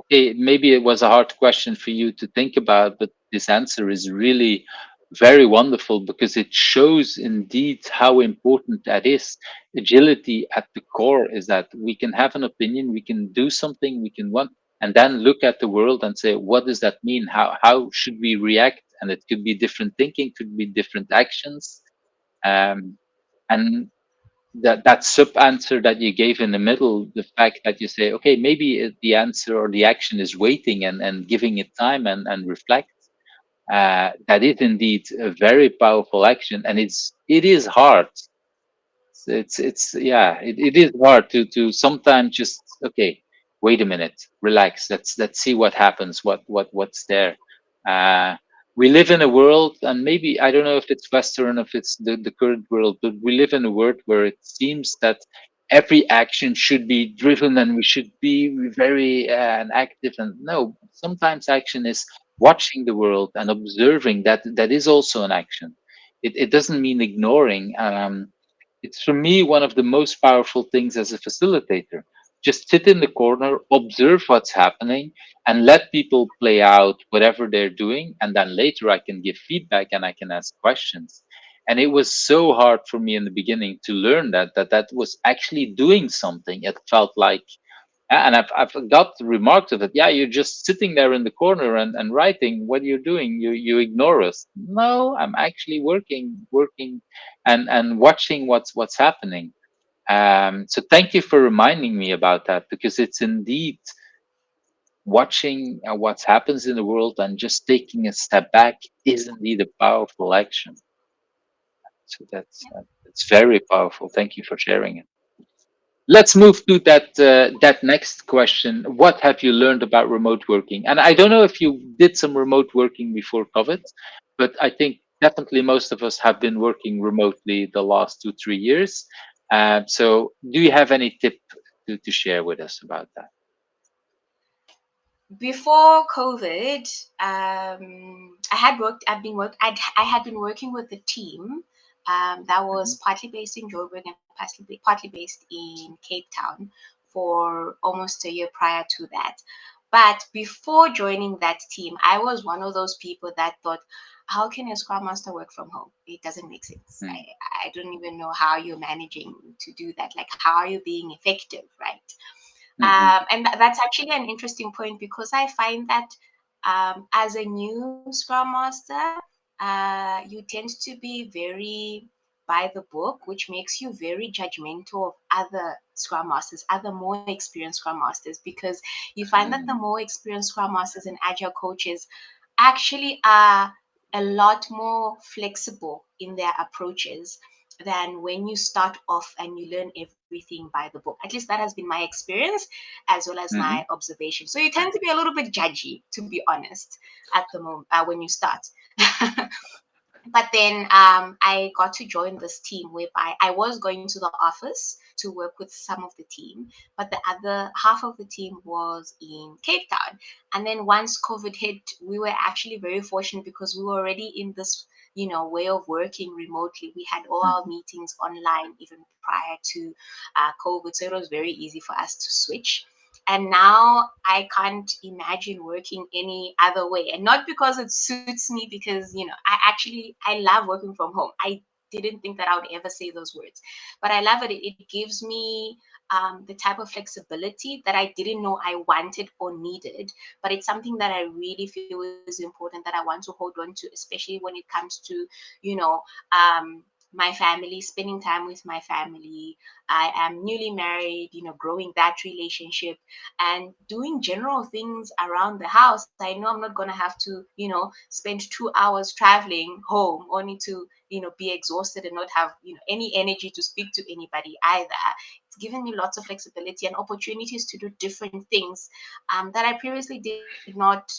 okay, maybe it was a hard question for you to think about, but this answer is really very wonderful, because it shows indeed how important that is. Agility at the core is that we can have an opinion, we can do something, we can want, and then look at the world and say, what does that mean? How should we react? And it could be different thinking, could be different actions. Um, and that sub answer that you gave in the middle, the fact that you say, okay, maybe the answer or the action is waiting and giving it time and reflect, that is indeed a very powerful action, and it is hard. It's yeah, it is hard to sometimes just, okay, wait a minute, relax, let's see what happens, what's there. uh we live in a world, and maybe I don't know if it's Western, if it's the current world, but we live in a world where it seems that every action should be driven, and we should be very and active. And no, sometimes action is watching the world and observing. That is also an action. It doesn't mean ignoring. It's for me one of the most powerful things as a facilitator. Just sit in the corner, observe what's happening, and let people play out whatever they're doing. And then later I can give feedback and I can ask questions. And it was so hard for me in the beginning to learn that was actually doing something. It felt like, and I've got remarks of it. Yeah, you're just sitting there in the corner and writing. What you're doing, you ignore us. No, I'm actually working, and watching what's happening. So thank you for reminding me about that, because it's indeed watching what happens in the world and just taking a step back is indeed a powerful action. So that's very powerful. Thank you for sharing it. Let's move to that next question. What have you learned about remote working? And I don't know if you did some remote working before COVID, but I think definitely most of us have been working remotely the last 2, 3 years. So, do you have any tip to share with us about that? Before COVID, I had been working with a team that was Mhm. partly based in Joburg and partly based in Cape Town for almost a year prior to that. But before joining that team, I was one of those people that thought, how can a scrum master work from home? It doesn't make sense. Mm. I don't even know how you're managing to do that. Like, how are you being effective, right? Mhm. And that's actually an interesting point, because I find that as a new Scrum Master, you tend to be very by the book, which makes you very judgmental of other scrum masters, other more experienced scrum masters, because you find that the more experienced scrum masters and agile coaches actually are a lot more flexible in their approaches than when you start off and you learn everything by the book. At least that has been my experience as well as my Hmm. observation. So you tend to be a little bit judgy, to be honest, at the moment when you start. But then I got to join this team whereby I was going to the office to work with some of the team, but the other half of the team was in Cape Town. And then once COVID hit, we were actually very fortunate because we were already in this, way of working remotely. We had all our meetings online even prior to COVID, so it was very easy for us to switch. And now I can't imagine working any other way. And not because it suits me, because I love working from home. I didn't think that I would ever say those words, but I love it. It gives me the type of flexibility that I didn't know I wanted or needed, but it's something that I really feel is important, that I want to hold on to, especially when it comes to, you know, my family, spending time with my family. I am newly married, growing that relationship and doing general things around the house. I know I'm not going to have to, spend 2 hours traveling home only to, be exhausted and not have, any energy to speak to anybody either. It's given me lots of flexibility and opportunities to do different things that I previously did not,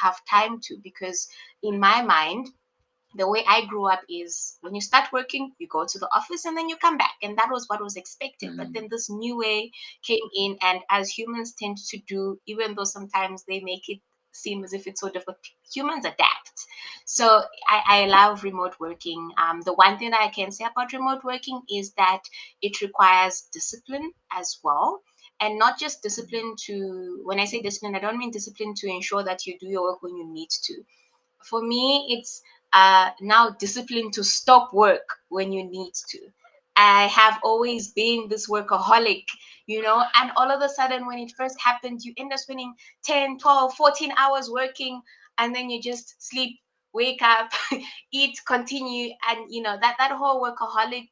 have time to, because in my mind, the way I grew up is when you start working, you go to the office and then you come back. And that was what was expected. But then this new way came in, and as humans tend to do, even though sometimes they make it seem as if it's so difficult, humans adapt. So I love remote working. The one thing that I can say about remote working is that it requires discipline as well. And not just discipline to, when I say discipline, I don't mean discipline to ensure that you do your work when you need to. For me, it's now discipline to stop work when you need to. I have always been this workaholic, and all of a sudden, when it first happened, you end up spending 10, 12, 14 hours working, and then you just sleep, wake up, eat, continue. And, that whole workaholic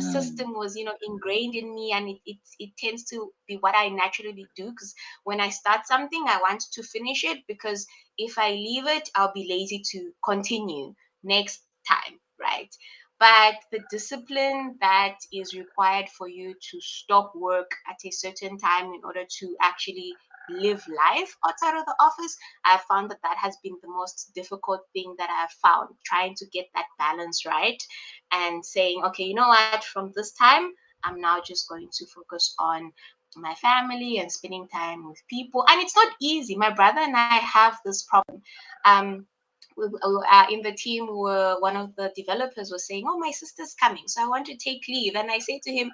system was, ingrained in me, and it tends to be what I naturally do, because when I start something, I want to finish it, because if I leave it, I'll be lazy to continue next time, right? But the discipline that is required for you to stop work at a certain time in order to actually live life outside of the office, I found that that has been the most difficult thing that I've found, trying to get that balance right and saying, okay, you know what, from this time, I'm now just going to focus on my family and spending time with people. And it's not easy. My brother and I have this problem. Um, in the team, one of the developers was saying, "Oh, my sister's coming, so I want to take leave." And I say to him,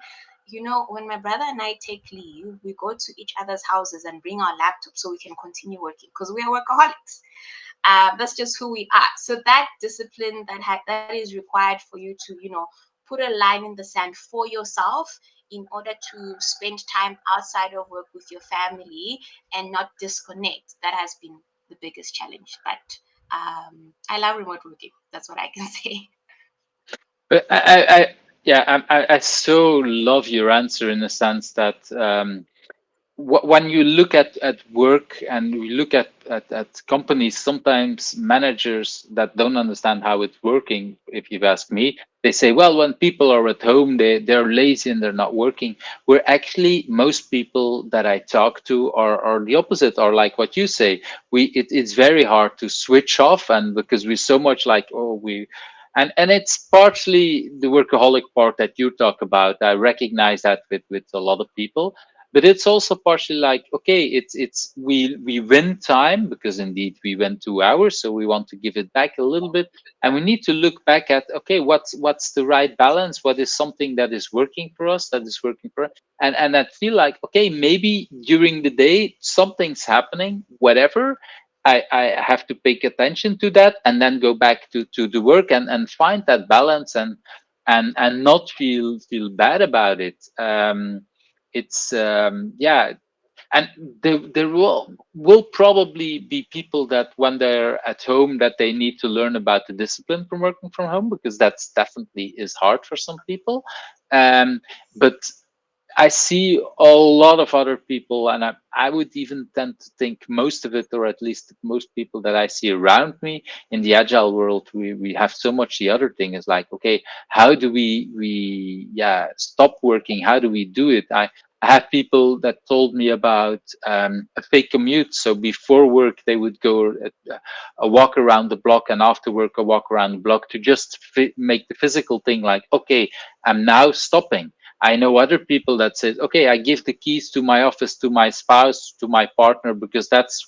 when my brother and I take leave, we go to each other's houses and bring our laptops so we can continue working, because we are workaholics. That's just who we are. So that discipline that is required for you to, put a line in the sand for yourself in order to spend time outside of work with your family and not disconnect. That has been the biggest challenge. But I love remote working. That's what I can say. But yeah, I so love your answer in the sense that when you look at work and we look at companies, sometimes managers that don't understand how it's working, if you've asked me, they say, well, when people are at home, they're lazy and they're not working. Where actually most people that I talk to are the opposite, are like what you say. It's very hard to switch off, and because we're so much like, oh, and it's partially the workaholic part that you talk about. I recognize that with a lot of people, but it's also partially like, okay, it's we win time because indeed we went 2 hours, so we want to give it back a little bit, and we need to look back at, okay, what's the right balance, what is something that is working for us, that is working for us, and I feel like, okay, maybe during the day something's happening, whatever. I have to pay attention to that and then go back to the work and find that balance and not feel bad about it. It's yeah, and there will probably be people that when they're at home that they need to learn about the discipline from working from home, because that's definitely is hard for some people. But I see a lot of other people, and I would even tend to think most of it, or at least most people that I see around me in the agile world, we have so much. The other thing is like, okay, how do we stop working? How do we do it? I have people that told me about a fake commute. So before work, they would go a walk around the block, and after work, a walk around the block to just make the physical thing like, okay, I'm now stopping. I know other people that said, okay, I give the keys to my office to my spouse, to my partner, because that's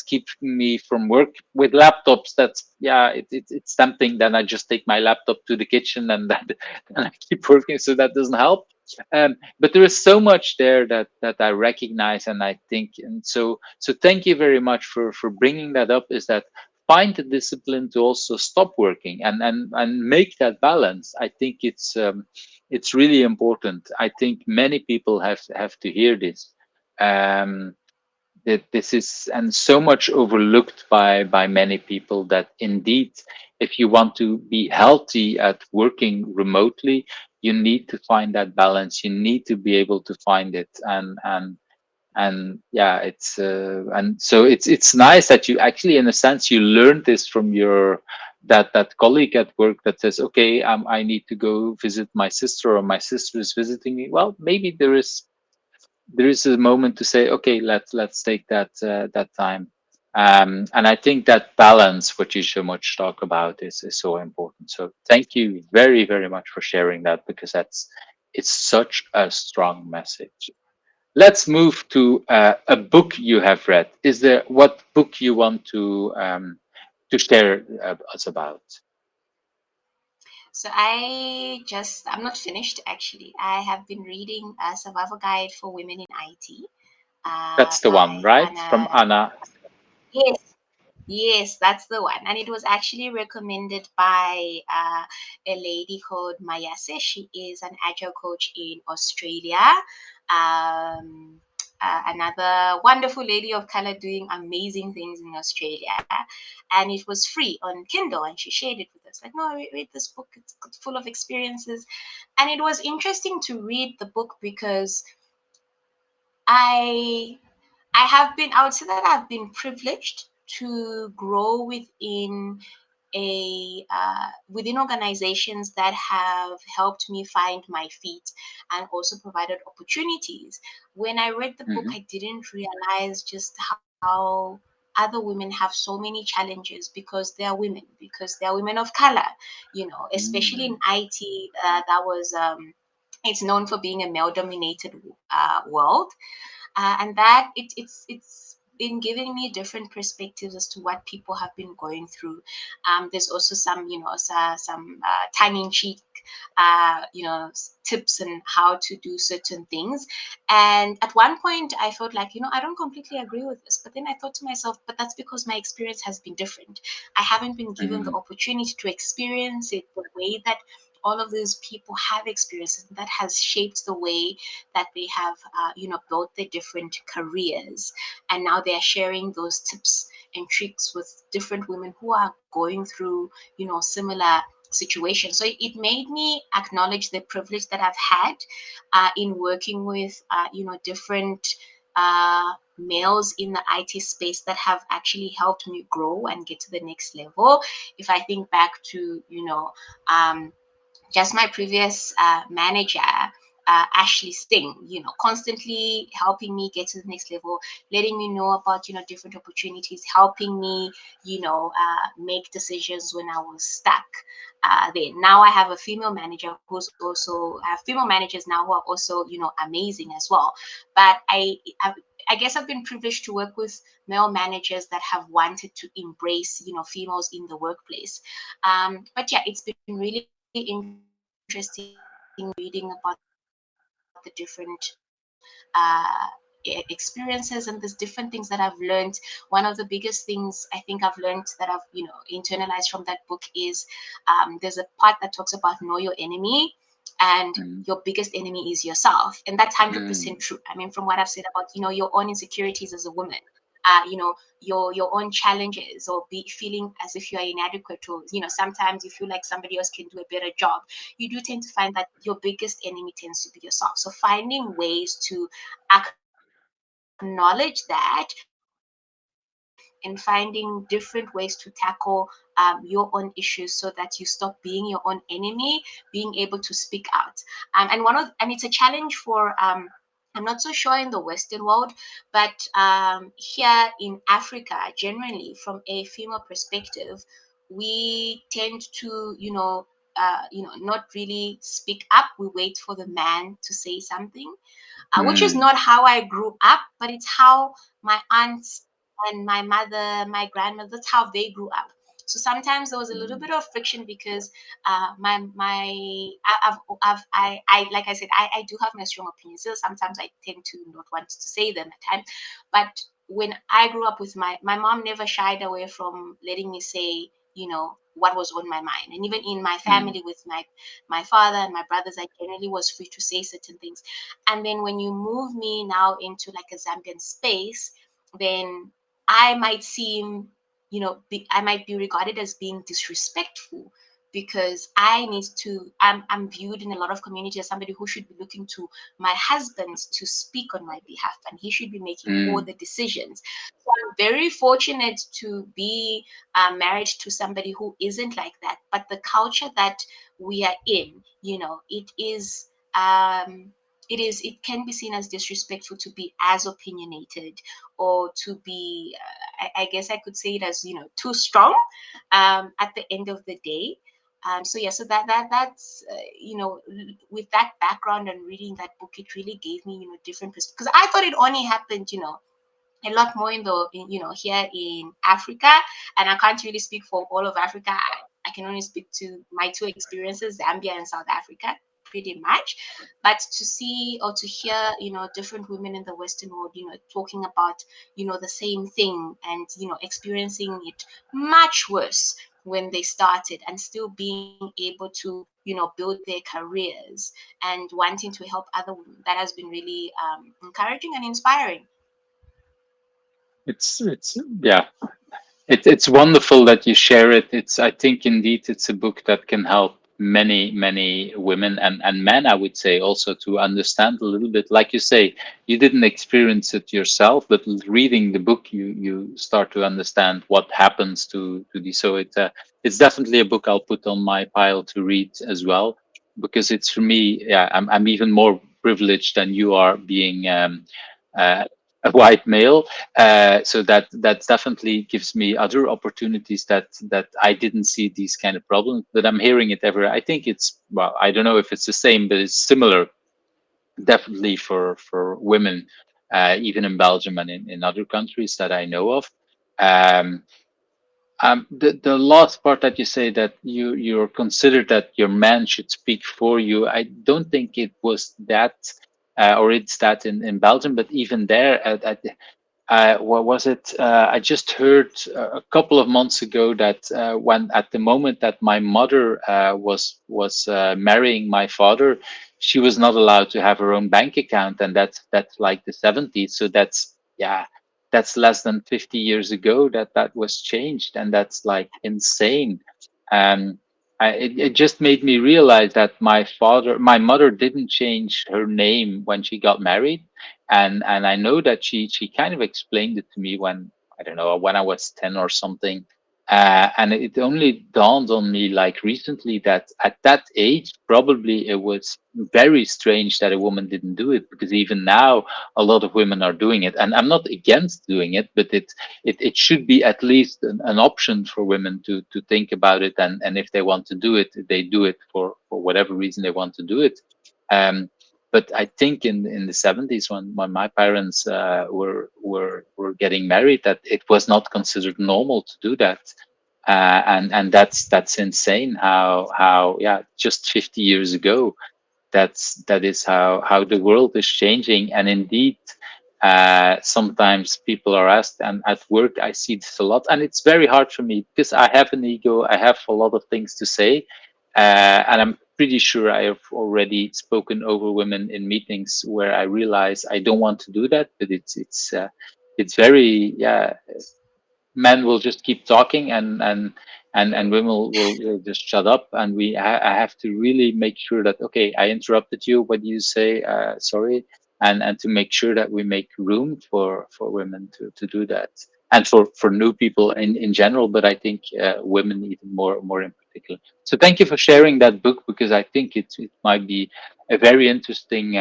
keeps me from work. With laptops, it's tempting. Then I just take my laptop to the kitchen and then and I keep working. So that doesn't help. But there is so much there that I recognize, and I think, and so thank you very much for bringing that up. Is that find the discipline to also stop working and make that balance. I think it's really important. I think many people have to hear this. Um, that this is and so much overlooked by many people, that indeed, if you want to be healthy at working remotely, you need to find that balance. You need to be able to find it, and yeah, it's and so it's nice that you actually, in a sense, you learned this from your that colleague at work that says, okay, I need to go visit my sister, or my sister is visiting me. Well, maybe there is a moment to say, okay, let's take that time. And I think that balance, what you so much talk about, is so important. So thank you very, very much for sharing that, because it's such a strong message. Let's move to a book you have read. Is there what book you want to share us about? So I'm not finished actually. I have been reading a survival guide for women in IT That's the one, by right? From Anna. Anna. Yes, yes, that's the one. And it was actually recommended by a lady called Mayase. She is an agile coach in Australia. Um, another wonderful lady of color doing amazing things in Australia. And it was free on Kindle, and she shared it with us. Like, no, read this book, it's full of experiences. And it was interesting to read the book because I I would say that I've been privileged to grow within organizations that have helped me find my feet and also provided opportunities. When I read the book, Hmm. I didn't realize just how other women have so many challenges because they are women of color, especially in IT. That was It's known for being a male dominated world, and that it's been giving me different perspectives as to what people have been going through. There's also some some tongue-in-cheek tips on how to do certain things. And at one point I felt like, I don't completely agree with this, but then I thought to myself, but that's because my experience has been different. I haven't been given the Hmm. opportunity to experience it the way that all of these people have experienced, and that has shaped the way that they have built their different careers, and now they're sharing those tips and tricks with different women who are going through similar situations. So it made me acknowledge the privilege that I've had in working with different males in the IT space that have actually helped me grow and get to the next level. If I think back to um, just my previous manager, Ashley Sting, constantly helping me get to the next level, letting me know about, different opportunities, helping me, make decisions when I was stuck. Then now I have a female manager I have female managers now who are also, amazing as well. But I guess I've been privileged to work with male managers that have wanted to embrace, females in the workplace. But yeah, it's been really interesting reading about the different experiences and there's different things that I've learned. One of the biggest things I think I've learned that I've internalized from that book is there's a part that talks about know your enemy. and Mm. your biggest enemy is yourself. And that's 100% Mm. true. I mean, from what I've said about, your own insecurities as a woman, your own challenges, or be feeling as if you are inadequate, or sometimes you feel like somebody else can do a better job. You do tend to find that your biggest enemy tends to be yourself. So finding ways to acknowledge that and finding different ways to tackle your own issues, so that you stop being your own enemy, being able to speak out. And it's a challenge for I'm not so sure in the Western world, but here in Africa, generally, from a female perspective, we tend to, not really speak up. We wait for the man to say something, which is Mm. not how I grew up, but it's how my aunts and my mother, my grandmother, that's how they grew up. So sometimes there was a little Mm. bit of friction because I like I said, I do have my strong opinions. So sometimes I tend to not want to say them at times, but when I grew up with my mom never shied away from letting me say, what was on my mind. And even in my Mm. family with my father and my brothers, I generally was free to say certain things. And then when you move me now into like a Zambian space, then I might seem, I might be regarded as being disrespectful, because I'm viewed in a lot of communities as somebody who should be looking to my husband to speak on my behalf, and he should be making all Mm. the decisions. So I'm very fortunate to be married to somebody who isn't like that. But the culture that we are in, um, it can be seen as disrespectful to be as opinionated, or to be I guess I could say it as, too strong at the end of the day. So yeah, so that's with that background and reading that book, it really gave me, different perspectives, because I thought it only happened, a lot more here in Africa. And I can't really speak for all of Africa. I can only speak to my two experiences, Zambia and South Africa, pretty much. But to see or to hear, different women in the Western world, talking about, the same thing, and, experiencing it much worse when they started, and still being able to, build their careers and wanting to help other women, that has been really encouraging and inspiring. It's yeah. It's wonderful that you share it. I think indeed it's a book that can help many women and men, I would say, also to understand a little bit. Like you say, you didn't experience it yourself, but reading the book, you start to understand what happens to these. So it's definitely a book I'll put on my pile to read as well, because it's for me. Yeah, I'm even more privileged than you are, being uh, a white male, so that definitely gives me other opportunities that I didn't see these kind of problems. But I'm hearing it everywhere. I think it's, well, I don't know if it's the same, but it's similar, definitely for women, even in Belgium and in other countries that I know of. Um, the last part that you say, that you're considered that your man should speak for you. I don't think it was that, or it's that in Belgium, but even there, what was it? I just heard a couple of months ago that when at the moment that my mother was marrying my father, she was not allowed to have her own bank account, and that's like the 70s. So that's, yeah, that's less than 50 years ago that was changed, and that's like insane. Um, it just made me realize that my mother didn't change her name when she got married, and I know that she kind of explained it to me when, I don't know, when I was 10 or something. And it only dawned on me like recently that at that age, probably it was very strange that a woman didn't do it, because even now a lot of women are doing it. And I'm not against doing it, but it should be at least an option for women to think about it. And if they want to do it, they do it for whatever reason they want to do it. Um, but I think in the 70s, when my parents were getting married, that it was not considered normal to do that. And that's insane how, yeah, just 50 years ago, that is how the world is changing. And indeed, sometimes people are asked, and at work I see this a lot, and it's very hard for me because I have an ego, I have a lot of things to say, and I'm pretty sure I have already spoken over women in meetings where I realize I don't want to do that, but it's very, yeah, men will just keep talking, and women will just shut up, and I have to really make sure that, okay, I interrupted you, what do you say, sorry, and to make sure that we make room for women to do that, and for new people in general, but I think women even more in particular. So thank you for sharing that book, because I think it might be a very interesting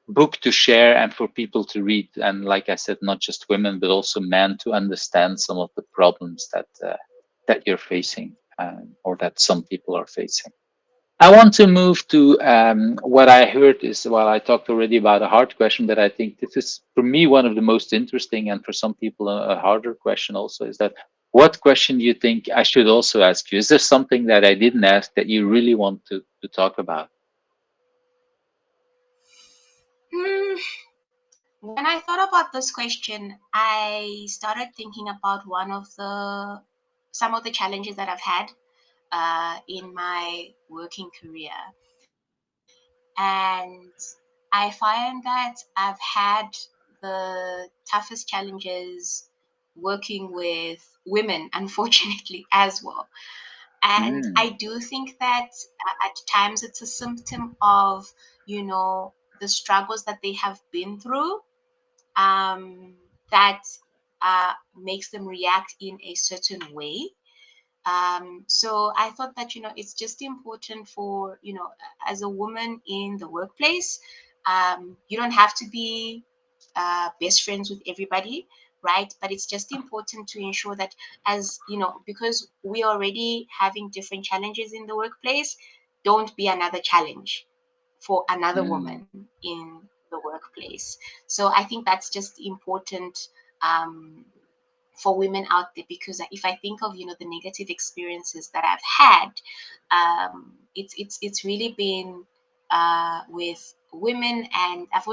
book to share and for people to read, and like I said, not just women but also men, to understand some of the problems that you're facing, or that some people are facing. I want to move to what I heard is, well, I talked already about a hard question, but I think this is for me one of the most interesting, and for some people a harder question also, is that what question do you think I should also ask you? Is there something that I didn't ask that you really want to talk about? Hmm. When I thought about this question, I started thinking about some of the challenges that I've had in my working career. And I find that I've had the toughest challenges working with women, unfortunately, as well. And I Mm, do think that at times it's a symptom of, the struggles that they have been through, that makes them react in a certain way. So I thought that, it's just important for, as a woman in the workplace, you don't have to be best friends with everybody, right? But it's just important to ensure that, as because we are already having different challenges in the workplace, don't be another challenge for another mm, woman in the workplace. So I think that's just important, um, for women out there, because if I think of, the negative experiences that I've had, it's really been with women, and I've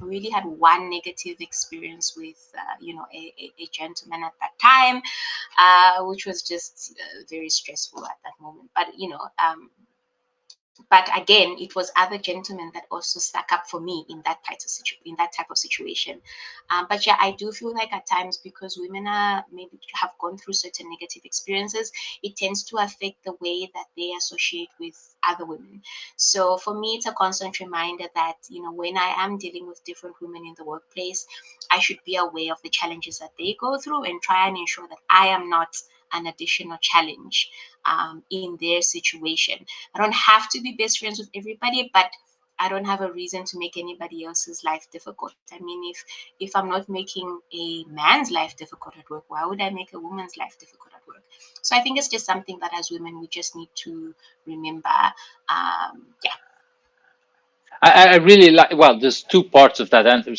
really had one negative experience with a gentleman at that time, which was just very stressful at that moment. But again, it was other gentlemen that also stuck up for me in that type of situation. But yeah, I do feel like at times, because women are maybe have gone through certain negative experiences, it tends to affect the way that they associate with other women. So for me, it's a constant reminder that, when I am dealing with different women in the workplace, I should be aware of the challenges that they go through and try and ensure that I am not an additional challenge in their situation. I don't have to be best friends with everybody, but I don't have a reason to make anybody else's life difficult. I mean, if I'm not making a man's life difficult at work, why would I make a woman's life difficult at work? So I think it's just something that as women we just need to remember. Yeah. I really like. Well, there's two parts of that answer.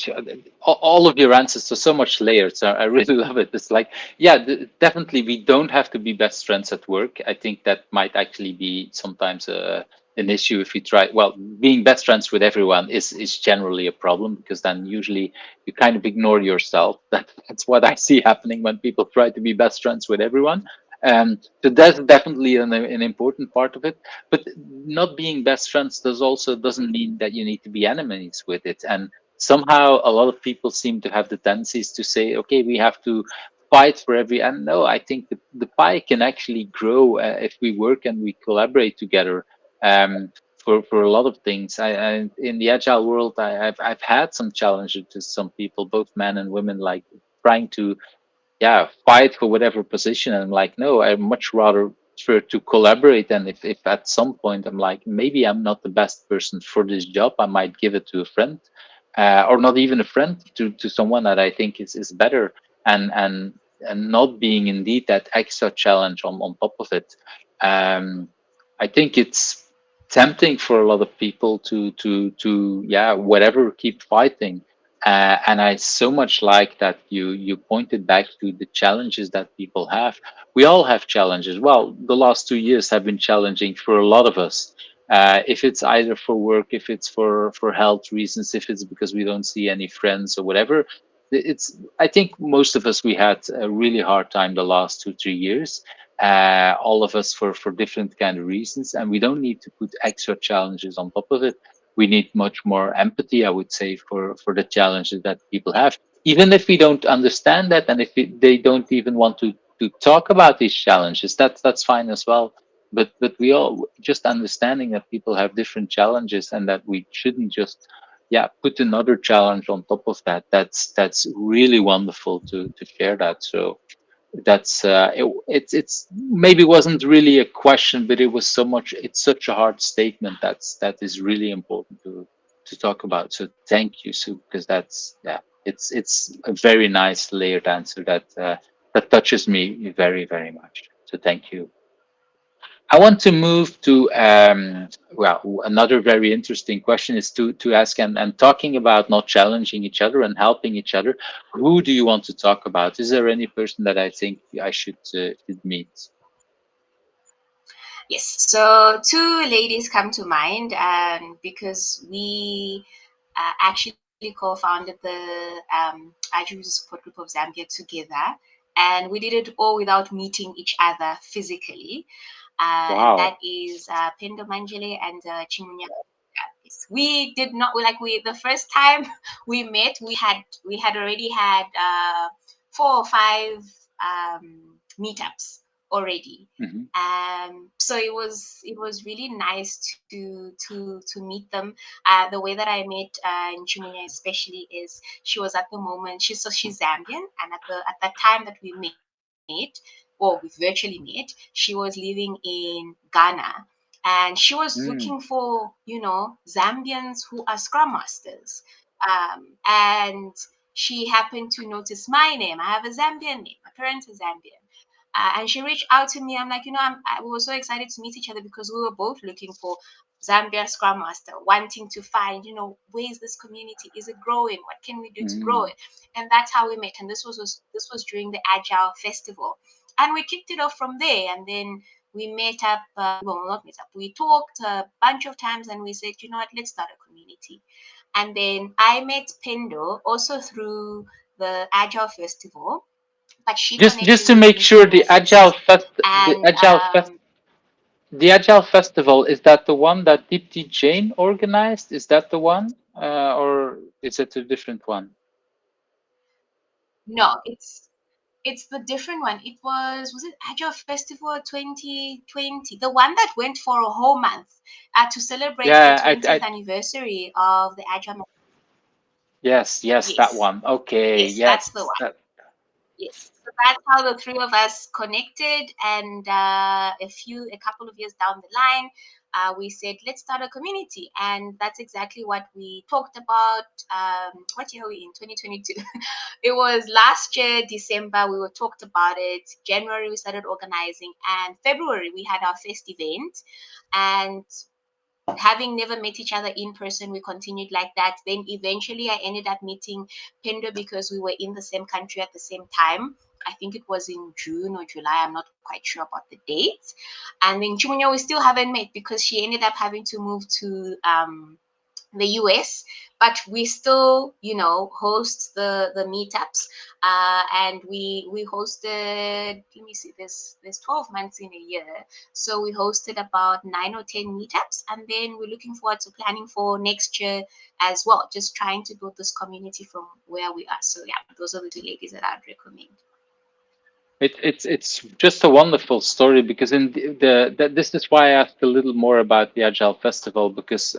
All of your answers are so much layered. So I really love it. It's like, yeah, definitely we don't have to be best friends at work. I think that might actually be sometimes an issue if you try. Well, being best friends with everyone is generally a problem, because then usually you kind of ignore yourself. That's what I see happening when people try to be best friends with everyone. So that's definitely an important part of it, but not being best friends doesn't mean that you need to be enemies with it. And somehow a lot of people seem to have the tendencies to say, okay, we have to fight for every, and no, I think the pie can actually grow if we work and we collaborate together, for a lot of things. I in the agile world, I've had some challenges to some people, both men and women, like trying to, yeah, fight for whatever position. And I'm like, no, I much rather prefer to collaborate. And if at some point I'm like, maybe I'm not the best person for this job, I might give it to a friend, or not even a friend, to someone that I think is better, and not being indeed that extra challenge on top of it. um I think it's tempting for a lot of people to yeah, whatever, keep fighting. And I so much like that you pointed back to the challenges that people have. We all have challenges. Well, the last 2 years have been challenging for a lot of us. If it's either for work, if it's for health reasons, if it's because we don't see any friends or whatever, it's, I think most of us, we had a really hard time the last 2 3 years. all of us for different kind of reasons, and we don't need to put extra challenges on top of it. We need much more empathy, I would say, for the challenges that people have, even if we don't understand that, and if they don't even want to talk about these challenges, that's fine as well. But we all just understanding that people have different challenges, and that we shouldn't just, yeah, put another challenge on top of that. That's really wonderful to share that. So that's it's maybe wasn't really a question, but it was so much, it's such a hard statement, that is really important to talk about. So thank you, Sue, because that's, yeah, it's a very nice layered answer that that touches me very, very much. So thank you. I want to move to well, another very interesting question is to ask, and talking about not challenging each other and helping each other. Who do you want to talk about? Is there any person that I think I should meet? Yes, so two ladies come to mind, and because we actually co-founded the Agile Support Group of Zambia together, and we did it all without meeting each other physically. And Wow. that is Pendo Manjele and Chimunya. Yes. We did not like we the first time we met, we had already had 4 or 5 meetups already. Hmm. So it was really nice to meet them. The way that I met Chimunya especially is she was at the moment she's Zambian, and at that time that we met, or we virtually met, she was living in Ghana, and she was looking Mm. for Zambians who are scrum masters, and she happened to notice my name. I have a Zambian name. My parents are Zambian. And she reached out to me. I'm like, we were so excited to meet each other because we were both looking for Zambia Scrum Master, wanting to find, where is this community? Is it growing? What can we do to grow Mm. it? And that's how we met. And this was during the Agile Festival, and we kicked it off from there. And then we met up. Well, not met up. We talked a bunch of times, and we said, you know what? Let's start a community. And then I met Pendo also through the Agile Festival, but she Just connected to with make me sure, through Rufus. And the Agile Festival, is that the one that Deepti Jain organized? Is that the one, or is it a different one? no, it's the different one. Was it Agile Festival 2020, the one that went for a whole month to celebrate the Yeah, 20th anniversary of the Agile. yes, that Yes, one. Okay, yes, that's the yes. one. Yes, so that's how the three of us connected, and a couple of years down the line, we said let's start a community, and that's exactly what we talked about. What year are we in? 2022. It was last year, December. We were talked about it. January we started organizing, and February we had our first event, and having never met each other in person, we continued like that. Then eventually I ended up meeting Pendo because we were in the same country at the same time. I think it was in June or July. I'm not quite sure about the date. And then Chumunya we still haven't met because she ended up having to move to the US, but we still, host the meetups, and we hosted. Let me see, there's 12 months in a year, so we hosted about 9 or 10 meetups, and then we're looking forward to planning for next year as well. Just trying to build this community from where we are. So yeah, those are the two ladies that I'd recommend. It's just a wonderful story, because in this is why I asked a little more about the Agile Festival, because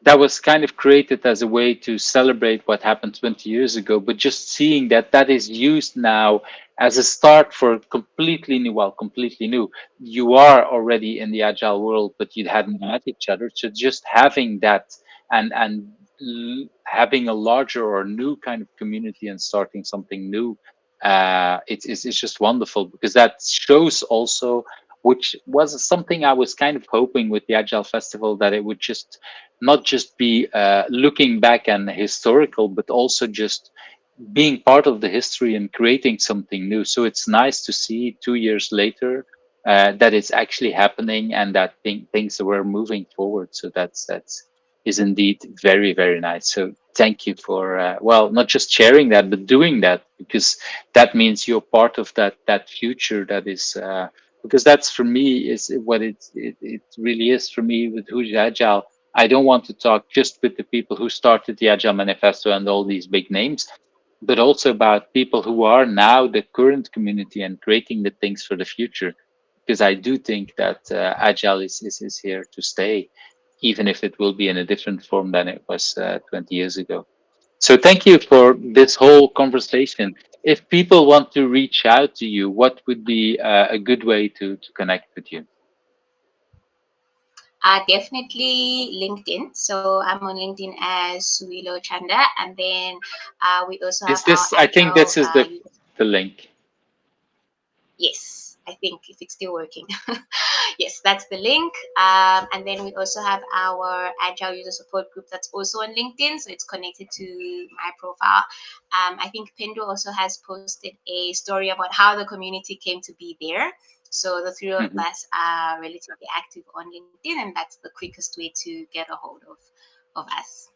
that was kind of created as a way to celebrate what happened 20 years ago, but just seeing that that is used now as a start for completely new, well, completely new. You are already in the Agile world, but you hadn't met each other. So just having that, and having a larger or new kind of community and starting something new, it's just wonderful, because that shows also, which was something I was kind of hoping with the Agile Festival, that it would just not just be looking back and historical, but also just being part of the history and creating something new. So it's nice to see 2 years later that it's actually happening, and that things were moving forward. So that's is indeed very, very nice. So thank you for well, not just sharing that, but doing that, because that means you're part of that future that is because that's for me is what it really is for me with who's agile. I don't want to talk just with the people who started the Agile Manifesto and all these big names, but also about people who are now the current community and creating the things for the future. Because I do think that Agile is here to stay, even if it will be in a different form than it was 20 years ago. So thank you for this whole conversation. If people want to reach out to you, what would be a good way to connect with you? Definitely LinkedIn. So I'm on LinkedIn as Suwilo Chanda, and then we also have Is our this? I think agile. this is the link. Yes, I think if it's still working. Yes, that's the link. And then we also have our agile user support group that's also on LinkedIn, so it's connected to my profile. I think Pendo also has posted a story about how the community came to be there. So the three of Mhm. us are relatively active on LinkedIn, and that's the quickest way to get a hold of us.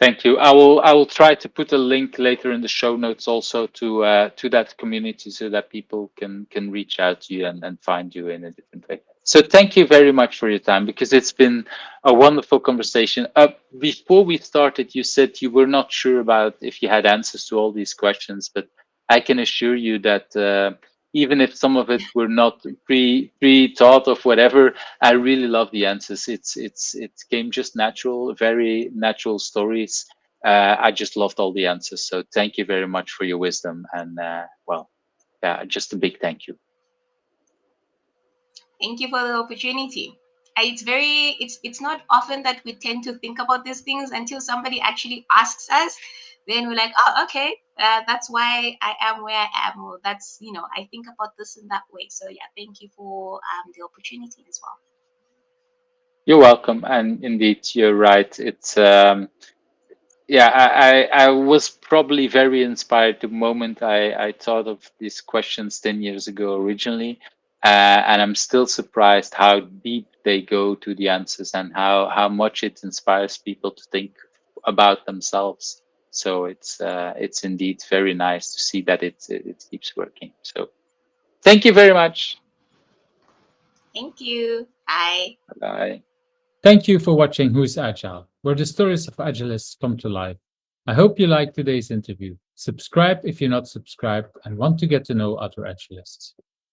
Thank you. I will try to put a link later in the show notes also to that community so that people can reach out to you and find you in a different way. So thank you very much for your time because it's been a wonderful conversation. Before we started, you said you were not sure about if you had answers to all these questions, but I can assure you that even if some of it were not pre thought of whatever, I really love the answers. It came just natural, very natural stories. I just loved all the answers. So thank you very much for your wisdom and well, yeah, just a big thank you. Thank you for the opportunity. It's not often that we tend to think about these things until somebody actually asks us. Then we're like, oh, okay, that's why I am where I am. Or that's, I think about this in that way. So yeah, thank you for the opportunity as well. You're welcome. And indeed, you're right. It's yeah, I was probably very inspired the moment I thought of these questions 10 years ago originally. And I'm still surprised how deep they go to the answers and how much it inspires people to think about themselves. So it's indeed very nice to see that it keeps working. So thank you very much. Thank you. Bye. Bye. Thank you for watching Who's Agile, where the stories of agilists come to life. I hope you liked today's interview. Subscribe if you're not subscribed and want to get to know other agilists.